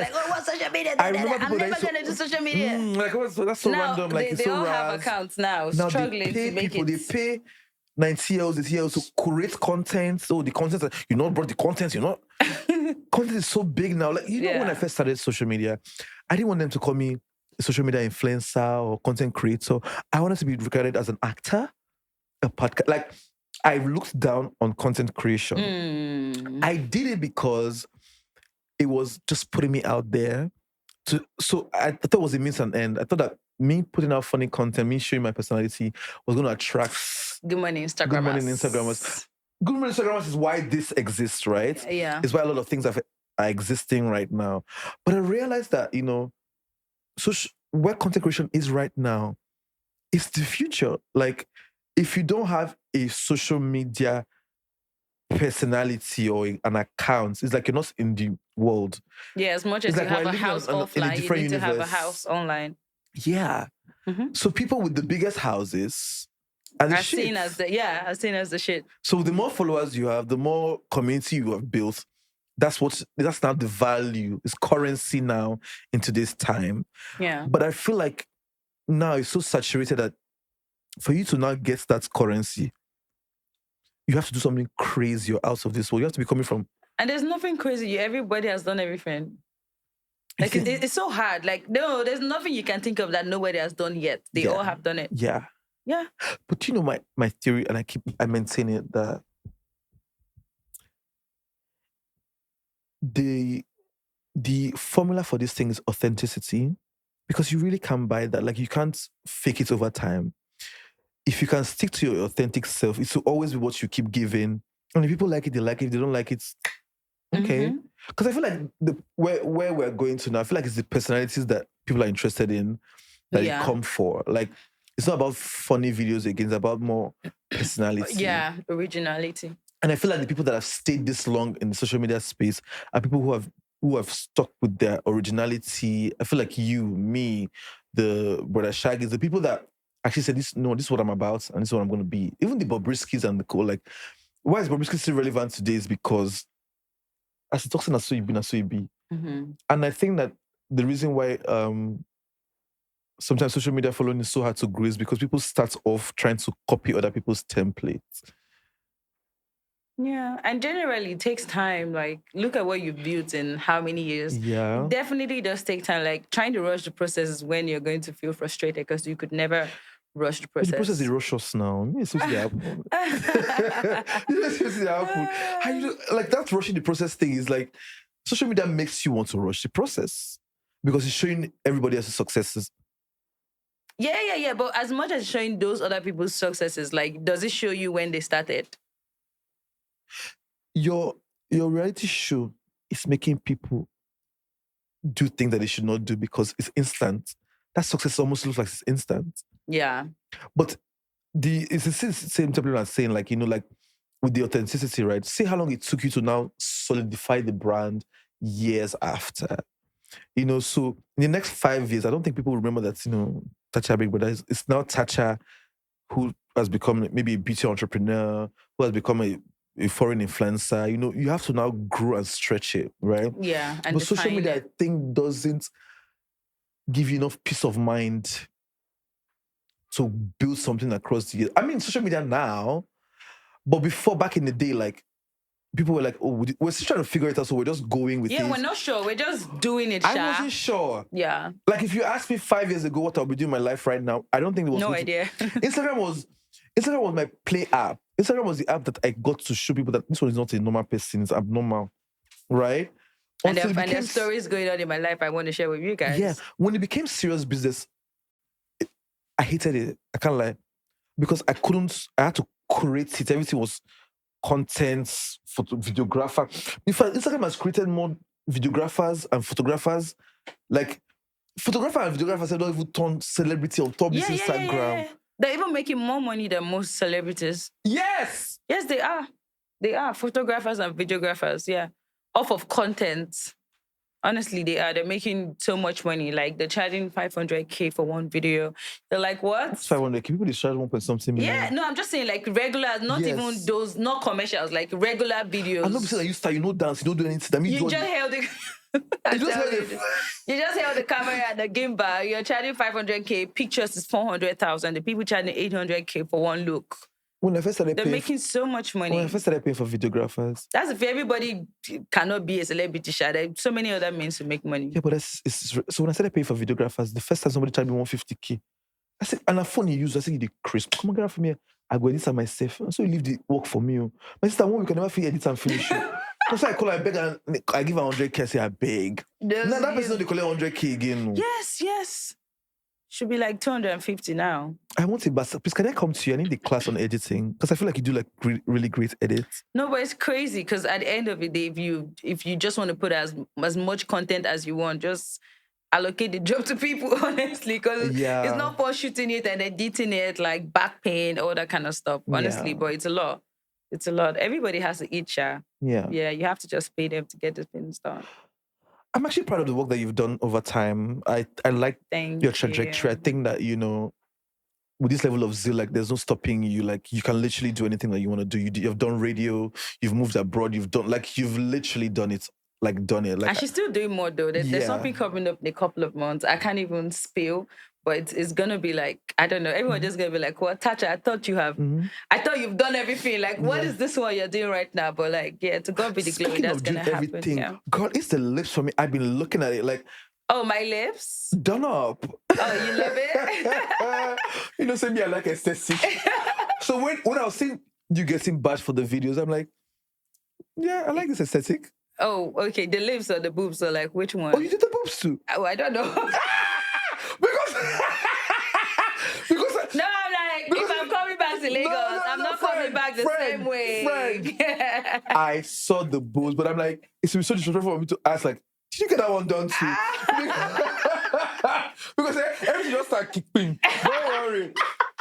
like, oh, what's social media? I'm never going to do social media. Like, that's so now, random. Like, they all have accounts now struggling to make people, it. They pay 90 years to curate content. So the content, you not brought the content, you're not. Content is so big now. Like, you know, when I first started social media, I didn't want them to call me a social media influencer or content creator. I wanted to be regarded as an actor, a podcast. Like, I looked down on content creation. I did it because it was just putting me out there. So I thought it was a means and end. I thought that me putting out funny content, me showing my personality was going to attract Good morning, Instagrammers. Good morning, Instagrammers. Good morning, Instagrammers is why this exists, right? Yeah. It's why a lot of things are existing right now. But I realized that, where content creation is right now, it's the future. Like, if you don't have a social media personality or an account, it's like you're not in the world. Yeah, as much as It's you like have we're a living house in a offline, you different need to have a universe. house online. Yeah. So people with the biggest houses are the shit. Seen as the shit. So the more followers you have, the more community you have built. That's now the value. It's currency now in today's time. Yeah. But I feel like now it's so saturated that for you to now get that currency, you have to do something crazy or out of this world. You have to be coming from. And there's nothing crazy. Everybody has done everything. Like it's so hard. Like, no, there's nothing you can think of that nobody has done yet. They all have done it. Yeah. Yeah. But my theory, and I maintain it, that the formula for this thing is authenticity, because you really can't buy that. Like, you can't fake it over time. If you can stick to your authentic self, it will always be what you keep giving. And if people like it, they like it. If they don't like it, okay. Because I feel like where we're going to now, I feel like it's the personalities that people are interested in that you come for. Like, it's not about funny videos again. It's about more personality. Yeah, originality. And I feel like the people that have stayed this long in the social media space are people who have stuck with their originality. I feel like you, me, the brother Shaggy's, the people that actually said, this is what I'm about and this is what I'm going to be. Even the Bobriskis and the co, like, why is Bobrisky still relevant today is because as a toxin as so you be. And I think that the reason why sometimes social media following is so hard to grow is because people start off trying to copy other people's templates. Yeah, and generally it takes time. Like, look at what you've built in how many years. Yeah. It definitely does take time. Like, trying to rush the process is when you're going to feel frustrated because you could never rush the process. The process is rushes now. It's supposed to happen. It's supposed to happen. Like, that rushing the process thing is like, social media makes you want to rush the process because it's showing everybody else's successes. Yeah. But as much as showing those other people's successes, like, does it show you when they started? Your reality show is making people do things that they should not do because it's instant. That success almost looks like it's instant. Yeah. But it's the same template as saying, like, like with the authenticity, right? See how long it took you to now solidify the brand years after. So in the next 5 years, I don't think people will remember that, Tacha Big Brother. It's now Tacha who has become maybe a beauty entrepreneur, who has become a foreign influencer. You have to now grow and stretch it, right? Yeah. And but social media, I think, doesn't give you enough peace of mind to build something across the years. I mean, social media now, but before, back in the day, like, people were like, oh, we're still trying to figure it out, so we're just going with it. Yeah, we're not sure. We're just doing it, I wasn't sure. Yeah. Like, if you asked me 5 years ago what I'll be doing in my life right now, I don't think there was... No idea. Instagram was my play app. Instagram was the app that I got to show people that this one is not a normal person, it's abnormal, right? And there's stories going on in my life I want to share with you guys. Yeah. When it became serious business, I hated it. I can't lie. Because I had to curate it. Everything was content, videographer. In fact, Instagram has created more videographers and photographers. Like, photographer and videographers don't even turn celebrity on top of Instagram. Yeah. They're even making more money than most celebrities. Yes! Yes, they are. They are. Photographers and videographers, yeah. Off of content. Honestly, they are. They're making so much money. Like, they're charging 500K for one video. They're like, what? That's 500K. People charge 1.something million. Yeah, no, I'm just saying, like, regular, not even those, not commercials, like regular videos. I'm not saying that you start, you don't dance, you don't do anything. That means you just held the... you just held the camera and the gimbal. You're charging 500K. Pictures is 400,000. The people charging 800K for one look. When I first started They're making so much money. When I first started paying for videographers. That's if everybody cannot be a celebrity. There's so many other means to make money. Yeah, but so when I started paying for videographers, the first time somebody charged me 150K. I said, and a phone you use, I said, you the crisp. Come on, get out from here. I go edit myself. So you leave the work for me. Oh. My sister, one we can never feel edit and finish it. So I call her, I beg and I give her 100K, I say, I beg. Now that person they collect 100K again. Yes. Should be like 250 now. I want it, but please, can I come to you? I need the class on editing because I feel like you do like really great edits. No, but it's crazy because at the end of the day, if you just want to put as much content as you want, just allocate the job to people, honestly, because it's not for shooting it and editing it, like back pain, all that kind of stuff, honestly, but it's a lot. It's a lot. Everybody has to eat, yeah. Yeah, you have to just pay them to get the things done. I'm actually proud of the work that you've done over time. I like your trajectory. I think that, you know, with this level of zeal, like there's no stopping you. Like you can literally do anything that you want to do. You've done radio, you've moved abroad, you've literally done it. Like, and she's still doing more though. There's something coming up in a couple of months. I can't even spill, but it's gonna be like, I don't know. Everyone just gonna be like, "What, Tacha? I thought you've done everything. Like, what is this one you're doing right now?" But like, yeah, to God be the glory. That's gonna happen. Yeah. God, it's the lips for me. I've been looking at it like, oh, my lips done up. Oh, you love it. You know, say me, I like aesthetic. So when I was seeing you getting bashed for the videos, I'm like, yeah, I like this aesthetic. Oh, okay. The lips or the boobs or like which one? Oh, you did the boobs too? Oh, I don't know. because no, I'm like, if I'm coming back to Lagos, I'm not coming back the same way. I saw the boobs, but I'm like, it's so disrespectful for me to ask, like, did you get that one done too? Because everything just start kicking. Don't worry.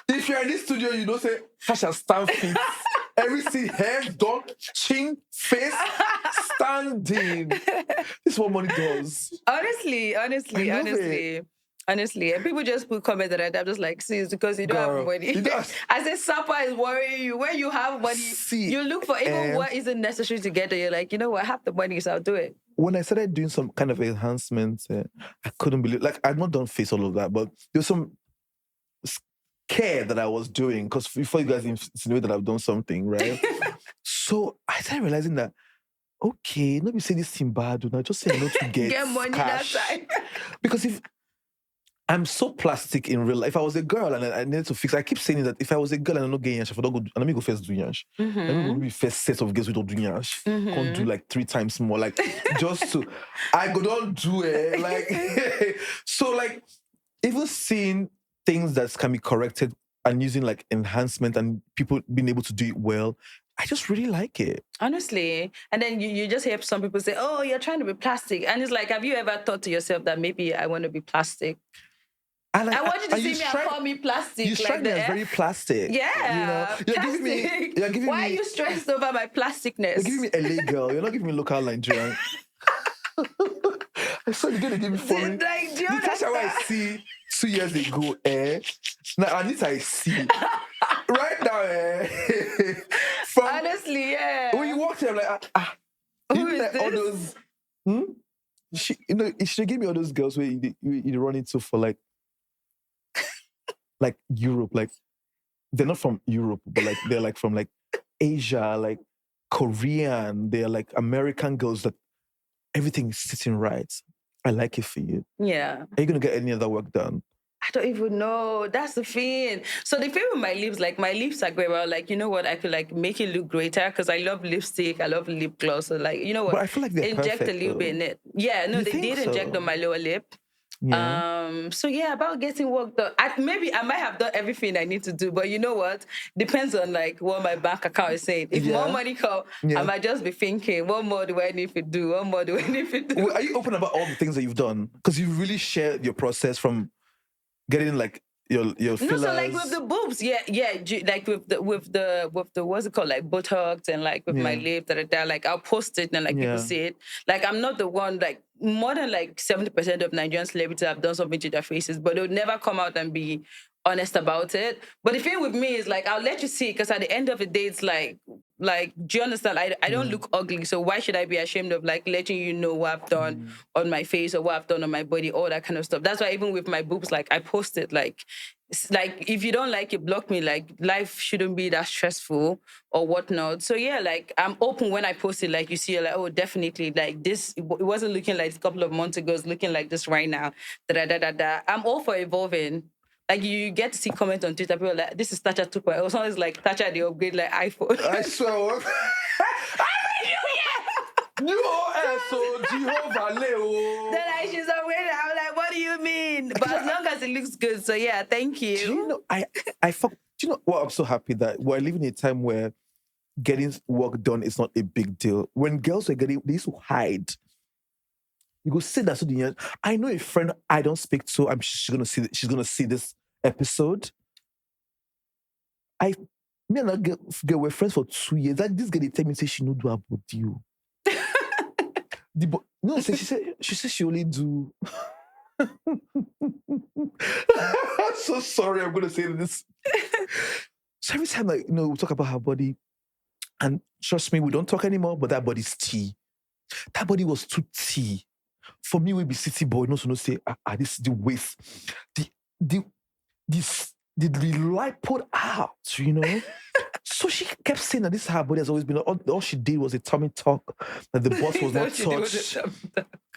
If you're in this studio, you don't say, Tasha, stand fit. Everything, hair done, chin, face, standing. This is what money does. Honestly. And people just put comments that I'm just like, see, it's because you don't have money. I said, Sapa is worrying you. When you have money, you look for even what isn't necessary to get there. You're like, you know what, I have the money, so I'll do it. When I started doing some kind of enhancements, I couldn't believe, like, I'd not done face all of that, but there was some care that I was doing, because before you guys insinuate that I've done something, right? So I started realizing that, okay, let me say this thing bad, I just say no to get money cash. that time. Because if I'm so plastic in real life, if I was a girl and I needed to fix, I keep saying that if I was a girl and I'm not getting yash, if I don't go, and let me go first do yash. Let me go first set of girls who don't do yash. Can't do like 3 times more, like just to, I go don't do it, like so like even seeing things that can be corrected and using like enhancement and people being able to do it well, I just really like it. Honestly. And then you just hear some people say, oh, you're trying to be plastic. And it's like, have you ever thought to yourself that maybe I want to be plastic? I want you to see me and call me plastic. You strike me as very plastic. Yeah. You know? You're giving Why are you stressed over my plasticness? You're giving me LA girl. You're not giving me local Nigerian. I saw you're going to give me foreign. Like, the Tacha I see 2 years ago, now Anita I see. Right now, honestly, yeah. When you walked here, I'm like, who is this? All those, she gave me all those girls where you run into for like Europe, like they're not from Europe, but like they're like from like Asia, like Korean, they're like American girls that everything is sitting right. I like it for you. Yeah. Are you gonna get any other work done? I don't even know. That's the thing. So the thing with my lips, like my lips are great. Well, like, you know what? I could like make it look greater because I love lipstick. I love lip gloss. So like, you know what? But I feel like they're inject perfect, a little bit in it. Yeah, no, they did inject on my lower lip. Yeah. So yeah, about getting work done. Maybe I might have done everything I need to do, but you know what? Depends on like what my bank account is saying. If more money come, I might just be thinking, what more do I need to do? What more do I need to do? Well, are you open about all the things that you've done? Because you really shared your process from getting like your fillers. No, so like with the boobs, like with the what's it called, like Botox and like with my lip, like I'll post it and like people see it. Like I'm not the one, like more than like 70% of Nigerian celebrities have done something to their faces, but they'll never come out and be honest about it. But the thing with me is like I'll let you see, because at the end of the day, it's like do you understand? I don't look ugly, so why should I be ashamed of like letting you know what I've done on my face or what I've done on my body, all that kind of stuff. That's why even with my boobs, like I post it, like if you don't like it, block me. Like life shouldn't be that stressful or whatnot. So yeah, like I'm open when I post it. Like you see, like, oh, definitely, like this, it wasn't looking like a couple of months ago. It's looking like this right now. I'm all for evolving. like you get to see comments on Twitter, people like, this is Tacha 2.0. Someone's like, Tacha, they upgrade like iPhone. I swear. So Jehovah Leo. Then like, she's upgraded. I'm like, what do you mean? But as long as it looks good, so yeah, thank you. Do you know, do you know what? I'm so happy that we're living in a time where getting work done is not a big deal. When girls were getting, they used to hide. You go sit that to the end. I know a friend I don't speak to. She's gonna see this episode. Me and that girl were friends for 2 years. Like this girl, they tell me say she no do about you. No, she said she only do. I'm so sorry. I'm gonna say this. So every time, like, we talk about her body, and trust me, we don't talk anymore. But that body's tea. That body was too tea. For me, we be city boy. No say, this is the waist. The light put out, So she kept saying that this her body has always been. All she did was a tummy tuck. That the boss was not touched.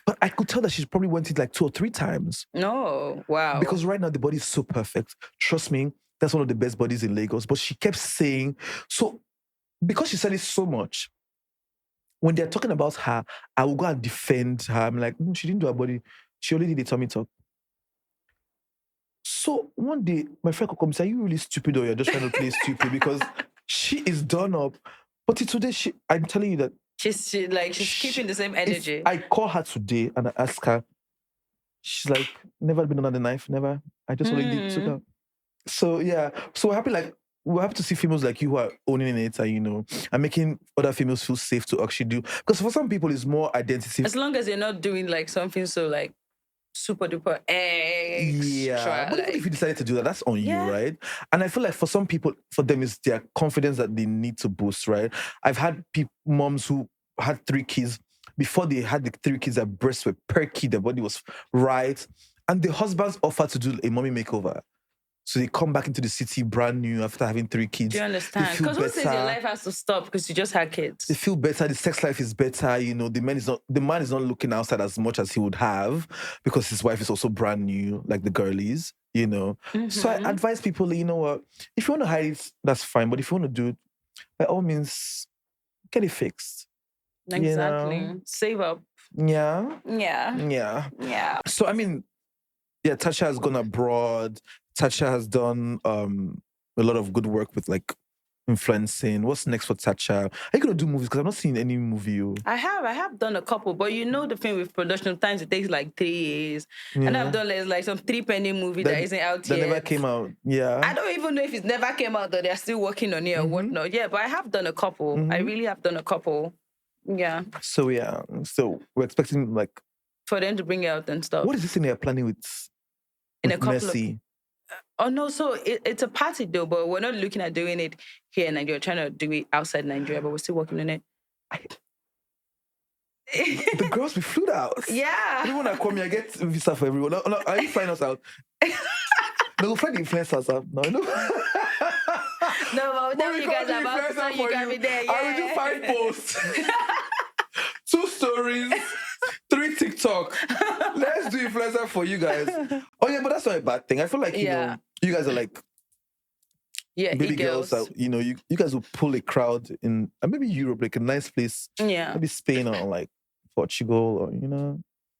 But I could tell that she probably went it like 2 or 3 times. No, wow. Because right now the body is so perfect. Trust me, that's one of the best bodies in Lagos. But she kept saying, so because she said it so much, when they're talking about her, I will go and defend her. I'm like, she didn't do her body. She only did a tummy tuck. So one day, my friend could come and say, are you really stupid or you're just trying to play stupid? Because she is done up. But today, I'm telling you that she's keeping the same energy. I call her today and I ask her, she's like, never been under the knife, never. I just already took her. So yeah, so we're happy to see females like you who are owning it and and making other females feel safe to actually do. Because for some people, it's more identity. As long as you're not doing like something so like super duper extra. Yeah, but even if you decided to do that, that's on you, right? And I feel like for some people, for them, it's their confidence that they need to boost, right? I've had moms who had 3 kids. Before they had the 3 kids, their breasts were perky, their body was right. And the husbands offered to do a mommy makeover. So they come back into the city brand new after having 3 kids. Do you understand? Because who says your life has to stop because you just had kids? They feel better. The sex life is better. The man is not looking outside as much as he would have because his wife is also brand new, like the girlies. Mm-hmm. So I advise people, you know what? If you want to hide it, that's fine. But if you want to do it, by all means, get it fixed. Exactly. Save up. Yeah. Yeah. Yeah. Yeah. So I mean, Tacha has gone abroad. Tacha has done a lot of good work with like influencing. What's next for Tacha? Are you gonna do movies? Because I've not seen any movie. I have done a couple, but the thing with production, sometimes it takes like 3 years. Yeah. And I've done like some 3-penny movie that isn't out yet. That never came out. Yeah. I don't even know if it's never came out or they're still working on it or whatnot. Yeah, but I have done a couple. I really have done a couple. Yeah. So we're expecting like for them to bring it out and stuff. What is this thing they're planning with in a couple Messi? Oh no, so it's a party though, but we're not looking at doing it here in Nigeria. We're trying to do it outside Nigeria, but we're still working on it. The girls we flew out. Yeah. Everyone that come here, get visa for everyone. No, are you flying us out? No, we'll fly the influencers out. No. No, but you guys are about to say you can be there. Yeah. I will do 5 posts. 2 stories. 3 TikTok. Let's do influencer for you guys. Oh yeah, but that's not a bad thing. I feel like you guys are like baby girls that you guys will pull a crowd in maybe Europe, like a nice place. Yeah. Maybe Spain or like Portugal or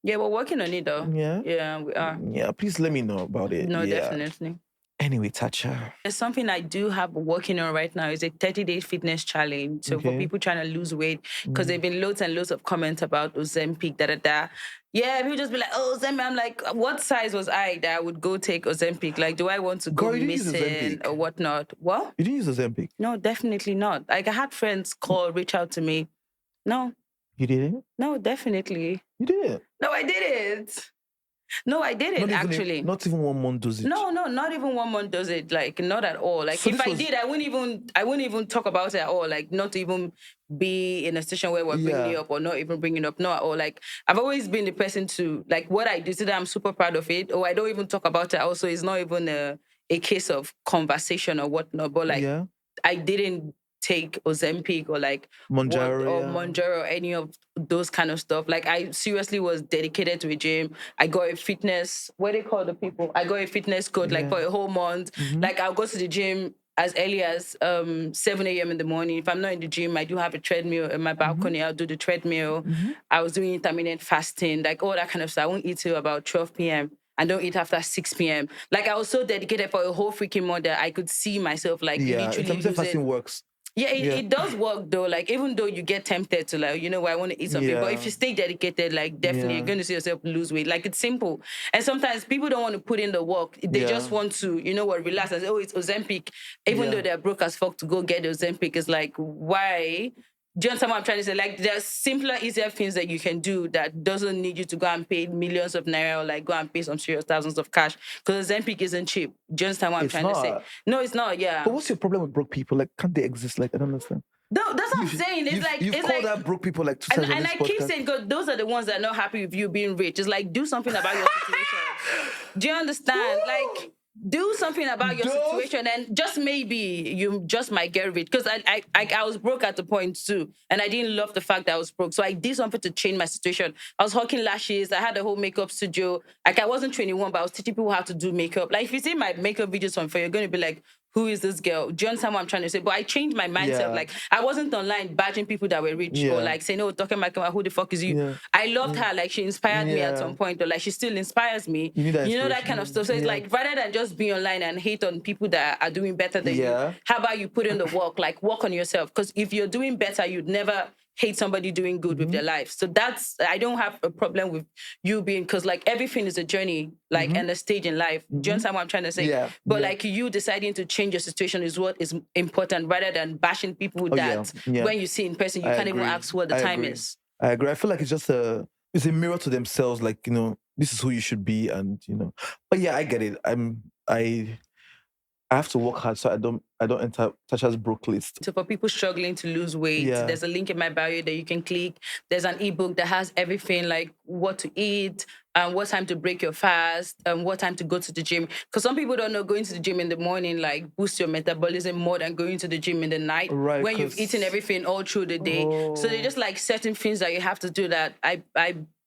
Yeah, we're working on it though. Yeah. Yeah, we are. Yeah, please let me know about it. No, definitely. Anyway, Tacha. There's something I do have working on right now. It's a 30-day fitness challenge. So for people trying to lose weight, because there've been loads and loads of comments about Ozempic, Yeah, people just be like, oh, Ozempic. I'm like, what size was I that I would go take Ozempic? Like, do I want to go missing or whatnot? What? You didn't use Ozempic? No, definitely not. Like, I had friends reach out to me. No. You didn't? No, definitely. You didn't? No, I didn't. No, I didn't actually. Not even 1 month does it. No, not even 1 month does it. Like, not at all. Like, so if I did, I wouldn't even talk about it at all. Like, not even be in a situation where we're bringing it up or not even bringing it up. No, at all. Like, I've always been the person to like what I do. So that I'm super proud of it. Or I don't even talk about it. Also, it's not even a case of conversation or whatnot. But like, I didn't take Ozempic or like Monjaro or any of those kind of stuff. Like I seriously was dedicated to a gym. I got a fitness, what do they call the people? I got a fitness code like for a whole month. Like I'll go to the gym as early as 7 a.m. in the morning. If I'm not in the gym, I do have a treadmill in my balcony. I'll do the treadmill. I was doing intermittent fasting, like all that kind of stuff. I won't eat till about 12 p.m. I don't eat after 6 p.m. Like I was so dedicated for a whole freaking month that I could see myself like literally intermittent fasting works. Yeah, it does work though. Like even though you get tempted to like, I want to eat something, but if you stay dedicated, like definitely you're going to see yourself lose weight. Like it's simple. And sometimes people don't want to put in the work. They just want to, relax and say, oh, it's Ozempic. Even though they're broke as fuck to go get the Ozempic, it's like, why? Do you understand what I'm trying to say? Like, there's simpler, easier things that you can do that doesn't need you to go and pay millions of naira or like go and pay some serious thousands of cash. Because Ozempic isn't cheap. Do you understand what I'm trying to say? No, it's not. Yeah. But what's your problem with broke people? Like, can't they exist? Like, I don't understand. No, that's what I'm saying. It's like you've called out broke people like 2 times. And I keep saying, God, those are the ones that are not happy with you being rich. It's like do something about your situation. Do you understand? Like do something about your situation, and just maybe you just might get rich. Because I was broke at the point too, and I didn't love the fact that I was broke. So I did something to change my situation. I was hawking lashes. I had a whole makeup studio. Like I wasn't 21, but I was teaching people how to do makeup. Like if you see my makeup videos on, you're going to be like, who is this girl? Do you understand what I'm trying to say? But I changed my mindset. Yeah. Like I wasn't online badging people that were rich or like saying, "Oh, talking about who the fuck is you?" Yeah. I loved her. Like she inspired me at some point, or like she still inspires me. You know that kind of stuff. So it's like rather than just be online and hate on people that are doing better than you, how about you put in the work? Like work on yourself. Because if you're doing better, you'd never hate somebody doing good with their life. So I don't have a problem with you being, because like everything is a journey, like and a stage in life. Do you understand what I'm trying to say? Yeah. But like you deciding to change your situation is what is important, rather than bashing people that when you see in person, you can't even ask what the time is. I agree. I feel like it's just it's a mirror to themselves. Like, this is who you should be. And, but yeah, I get it. I have to work hard so I don't enter Tacha's broke list. So for people struggling to lose weight, there's a link in my bio that you can click. There's an ebook that has everything, like what to eat, what time to break your fast, what time to go to the gym. Because some people don't know going to the gym in the morning like boosts your metabolism more than going to the gym in the night, right, when you've eaten everything all through the day. So they're just like certain things that you have to do that I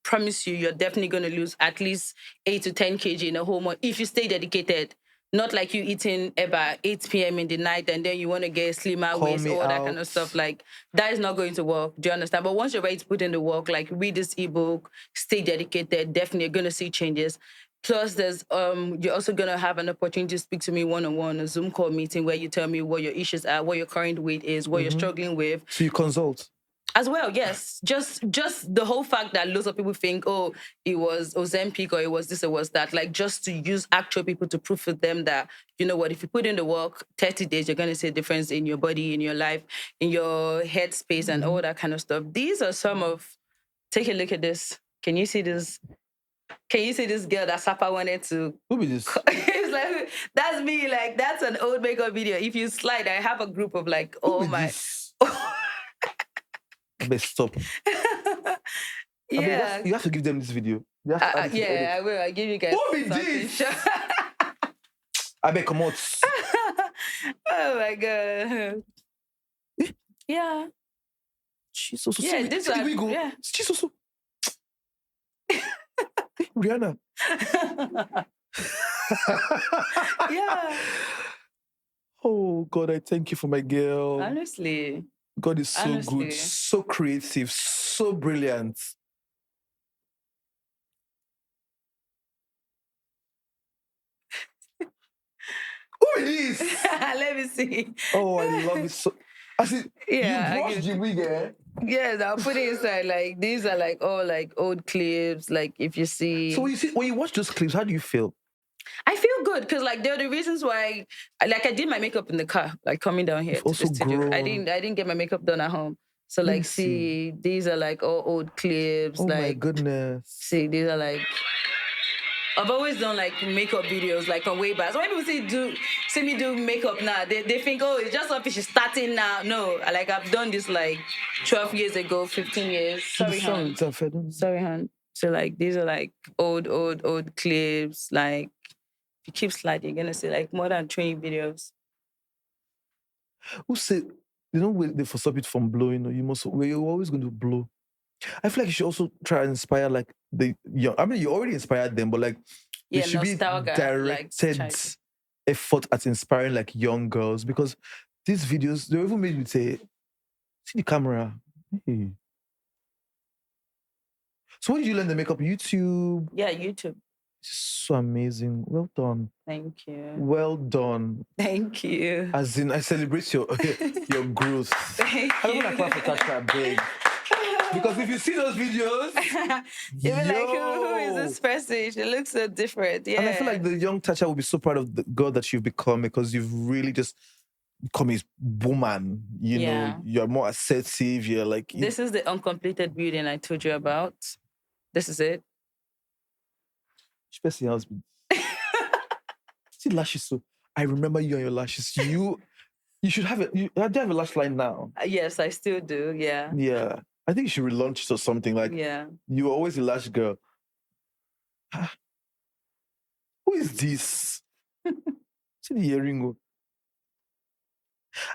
promise you're definitely going to lose at least 8 to 10 kg in a whole month if you stay dedicated. Not like you eating about 8 p.m. in the night and then you want to get a slimmer waist or all that kind of stuff. Like, that is not going to work. Do you understand? But once you're ready to put in the work, like read this ebook, stay dedicated, definitely you're going to see changes. Plus, there's you're also going to have an opportunity to speak to me one-on-one, a Zoom call meeting where you tell me what your issues are, what your current weight is, what you're struggling with. So you consult? As well, yes. Just the whole fact that lots of people think, oh, it was Ozempic or it was this or was that. Like, just to use actual people to prove to them that, you know what, if you put in the work, 30 days, you're going to see a difference in your body, in your life, in your headspace and all that kind of stuff. These are some of... Take a look at this. Can you see this? Can you see this girl that Sapa wanted to... Who is this? It's like, that's me. Like, that's an old makeup video. If you slide, I have a group of like, oh my... Best stop. Yeah. I mean, you have to give them this video. Yeah, I will. I'll give you guys. Who be this? I bet come out. Oh my God. Yeah. She's so yeah, this one. Yeah. She's so. Rihanna. Yeah. Oh God, I thank you for my girl. Honestly. God is so good, so creative, so brilliant. Who is this? Let me see. Oh, I love it so. I see. Yeah, you brushed the wig, eh? Yes, I'll put it inside. Like, these are like all like old clips. Like, if you see. So when you watch those clips, how do you feel? I feel good because like there are the reasons why. Like, I did my makeup in the car, like coming down here to the studio. Grown. I didn't get my makeup done at home. So like, see, these are like all old clips. Oh like, my goodness. See, these are like. I've always done like makeup videos like from way back. So when people see me do makeup now, they think, oh, it's just something she's starting now. No, like I've done this like 12 years ago, 15 years. Sorry, hon. Sorry, hon. So like these are like old clips. Like if you keep sliding, you're gonna see like more than 20 videos. Who said they don't wait for stop it from blowing. You're always going to blow. I feel like you should also try and inspire like the young. I mean, you already inspired them, but like there should be nostalgia, directed effort at inspiring like young girls, because these videos, they even made me say, see the camera. Hey. So when did you learn the makeup? YouTube? Yeah, YouTube. So amazing. Well done. Thank you. Well done. Thank you. As in, I celebrate your growth. Thank I you. don't want to clap for Tacha, big. Because if you see those videos, you'll be like, who is this person? She looks so different. Yeah. And I feel like the young Tacha will be so proud of the girl that you've become, because you've really just become a woman. You know, you're more assertive. You're like... This is the uncompleted building I told you about. This is it. Which person else? See lashes. So I remember you and your lashes. You should have it. Do you have a lash line now? Yes, I still do. Yeah. Yeah. I think you should relaunch it or something. Like, you were always a lash girl. Who is this? See the earring.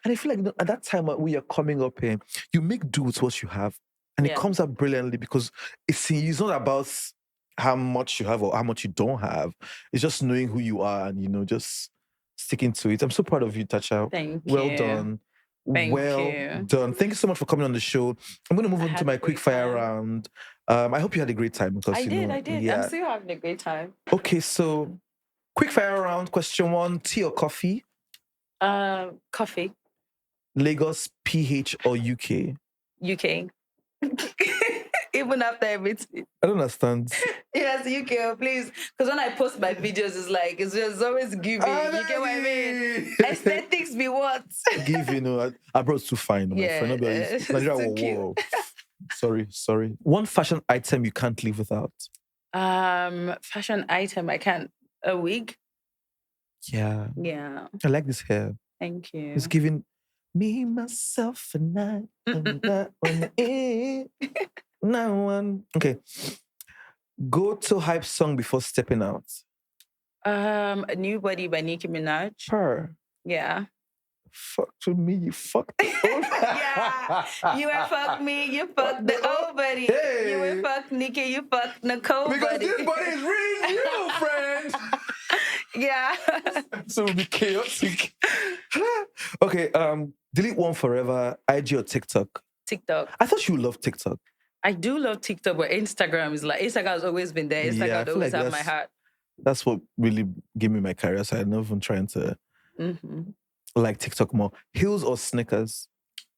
And I feel like at that time when you're coming up here, you make do with what you have. And it comes out brilliantly, because it's not about how much you have or how much you don't have. It's just knowing who you are and, just sticking to it. I'm so proud of you, Tacha. Thank you. Well done. Well done. Thank you so much for coming on the show. I'm going to move on to my quick fire round. I hope you had a great time. Because I did. Yeah. I'm still having a great time. Okay, so quick fire round. Question 1, tea or coffee? Coffee. Lagos, PH or UK? UK. Even after everything. I don't understand. Yes, UK, please. Because when I post my videos, it's just always giving. You get what I mean? Aesthetics be what? Give, abroad's too fine. Yeah, it's too cute. Sorry. One fashion item you can't live without? Fashion item I can't. A wig? Yeah. Yeah. I like this hair. Thank you. It's giving me, myself, and I. And that one. Now one. Okay. Go to hype song before stepping out. A New Body by Nicki Minaj. Her. Yeah. Fuck to me, you fucked the old. Yeah. You ain't fuck me, you fuck the old buddy. Hey. You ain't fuck Nicki, you fuck Nicole because buddy. This body is really you, friend. Yeah. So it'll be chaotic. Okay, delete one forever, IG or TikTok? TikTok. I thought you loved TikTok. I do love TikTok, but Instagram has always been there. Instagram always have my heart. That's what really gave me my career. So I'm not even trying to like TikTok more. Heels or sneakers?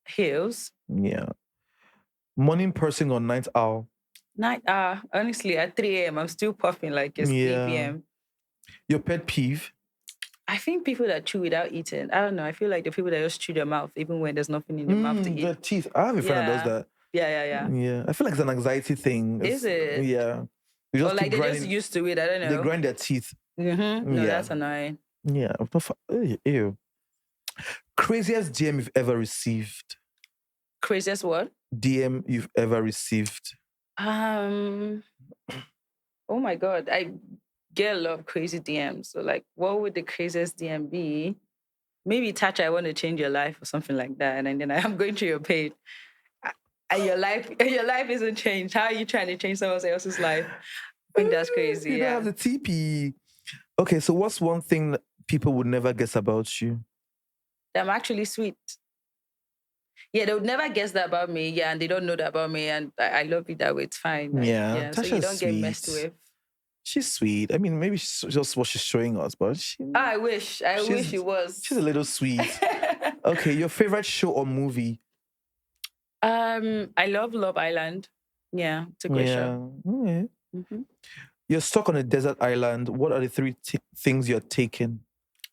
Heels. Yeah. Morning person or night owl? Night owl. Honestly, at 3 a.m., I'm still puffing like it's 3 p.m. Your pet peeve? I think people that chew without eating. I don't know. I feel like the people that just chew their mouth even when there's nothing in their mouth to eat. Their teeth. I have a friend that does that. Yeah. I feel like it's an anxiety thing. Is it? Yeah. Or like they're just used to it. I don't know. They grind their teeth. Mm-hmm. No, that's annoying. Yeah. Ew. Craziest DM you've ever received? Craziest what? DM you've ever received? Oh my God. I get a lot of crazy DMs. So like, what would the craziest DM be? Maybe Tacha, I want to change your life or something like that. And then I'm going through your page. And your life isn't changed. How are you trying to change someone else's life? I think that's crazy. You don't have the TP. Okay, so what's one thing that people would never guess about you? That I'm actually sweet. Yeah, they would never guess that about me. Yeah, and they don't know that about me. And I love it that way. It's fine. Like, yeah, so you don't get messed with. She's sweet. I mean, maybe she's just what she's showing us, but I wish she was. She's a little sweet. Okay, your favorite show or movie? I love Love Island. Yeah, it's a great show. Okay. Mm-hmm. You're stuck on a desert island. What are the 3 things you're taking?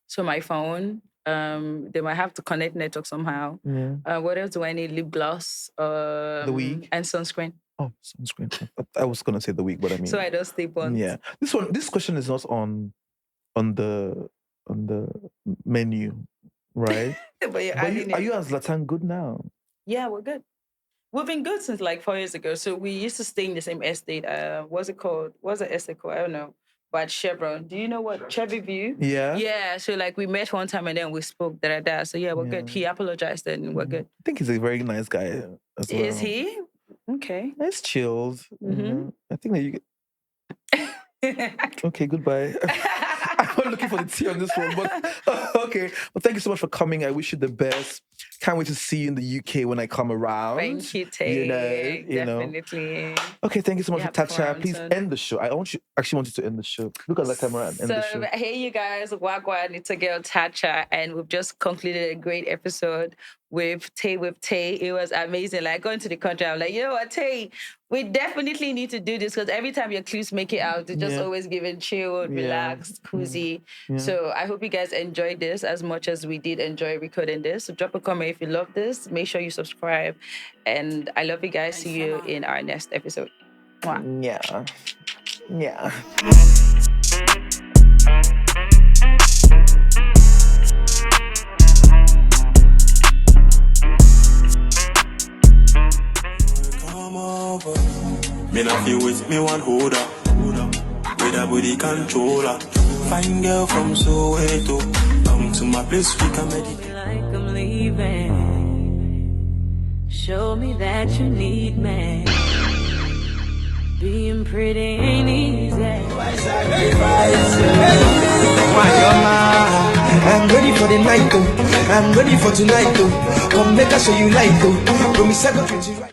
So my phone. They might have to connect network somehow. Yeah. What else do I need? Lip gloss. The wig and sunscreen. Oh, sunscreen. I was gonna say the wig, but I mean. So I don't stay on. Yeah. This question is not on the menu, right? But are you and Zlatan good now? Yeah, we're good. We've been good since like 4 years ago. So we used to stay in the same estate. What's it called? What's the estate called? I don't know. but Chevron. Do you know what Chevy View? Yeah. Yeah. So like we met one time and then we spoke. So yeah, we're good. He apologized and we're good. I think he's a very nice guy as well. Is he? Okay. It's chilled. I think that you okay, goodbye. I'm not looking for the tea on this one, but okay. Well, thank you so much for coming. I wish you the best. Can't wait to see you in the UK when I come around. Thank you, Tay. Definitely. Okay, thank you so much for Tacha. Please end the show. I actually want you to end the show. Look at the camera and end the show. Hey, you guys, Wagwan, it's a girl Tacha, and we've just concluded a great episode with Tea With Tay. It was amazing. Like going to the country, I'm like, you know what, Tay, we definitely need to do this because every time your clues make it out, it's just always giving chill, relaxed, cozy. So I hope you guys enjoyed this as much as we did enjoy recording this. So drop a comment if you love this. Make sure you subscribe. And I love you guys. See you in our next episode. Mwah. Yeah. Me not feel with me one holder with a body controller. Fine girl from Soweto, come to my place, we can meditate. Like I'm leaving, show me that you need me. Being pretty ain't easy. I'm ready for the night though. I'm ready for tonight though. Come make us show you light though. Promise I go treat you right.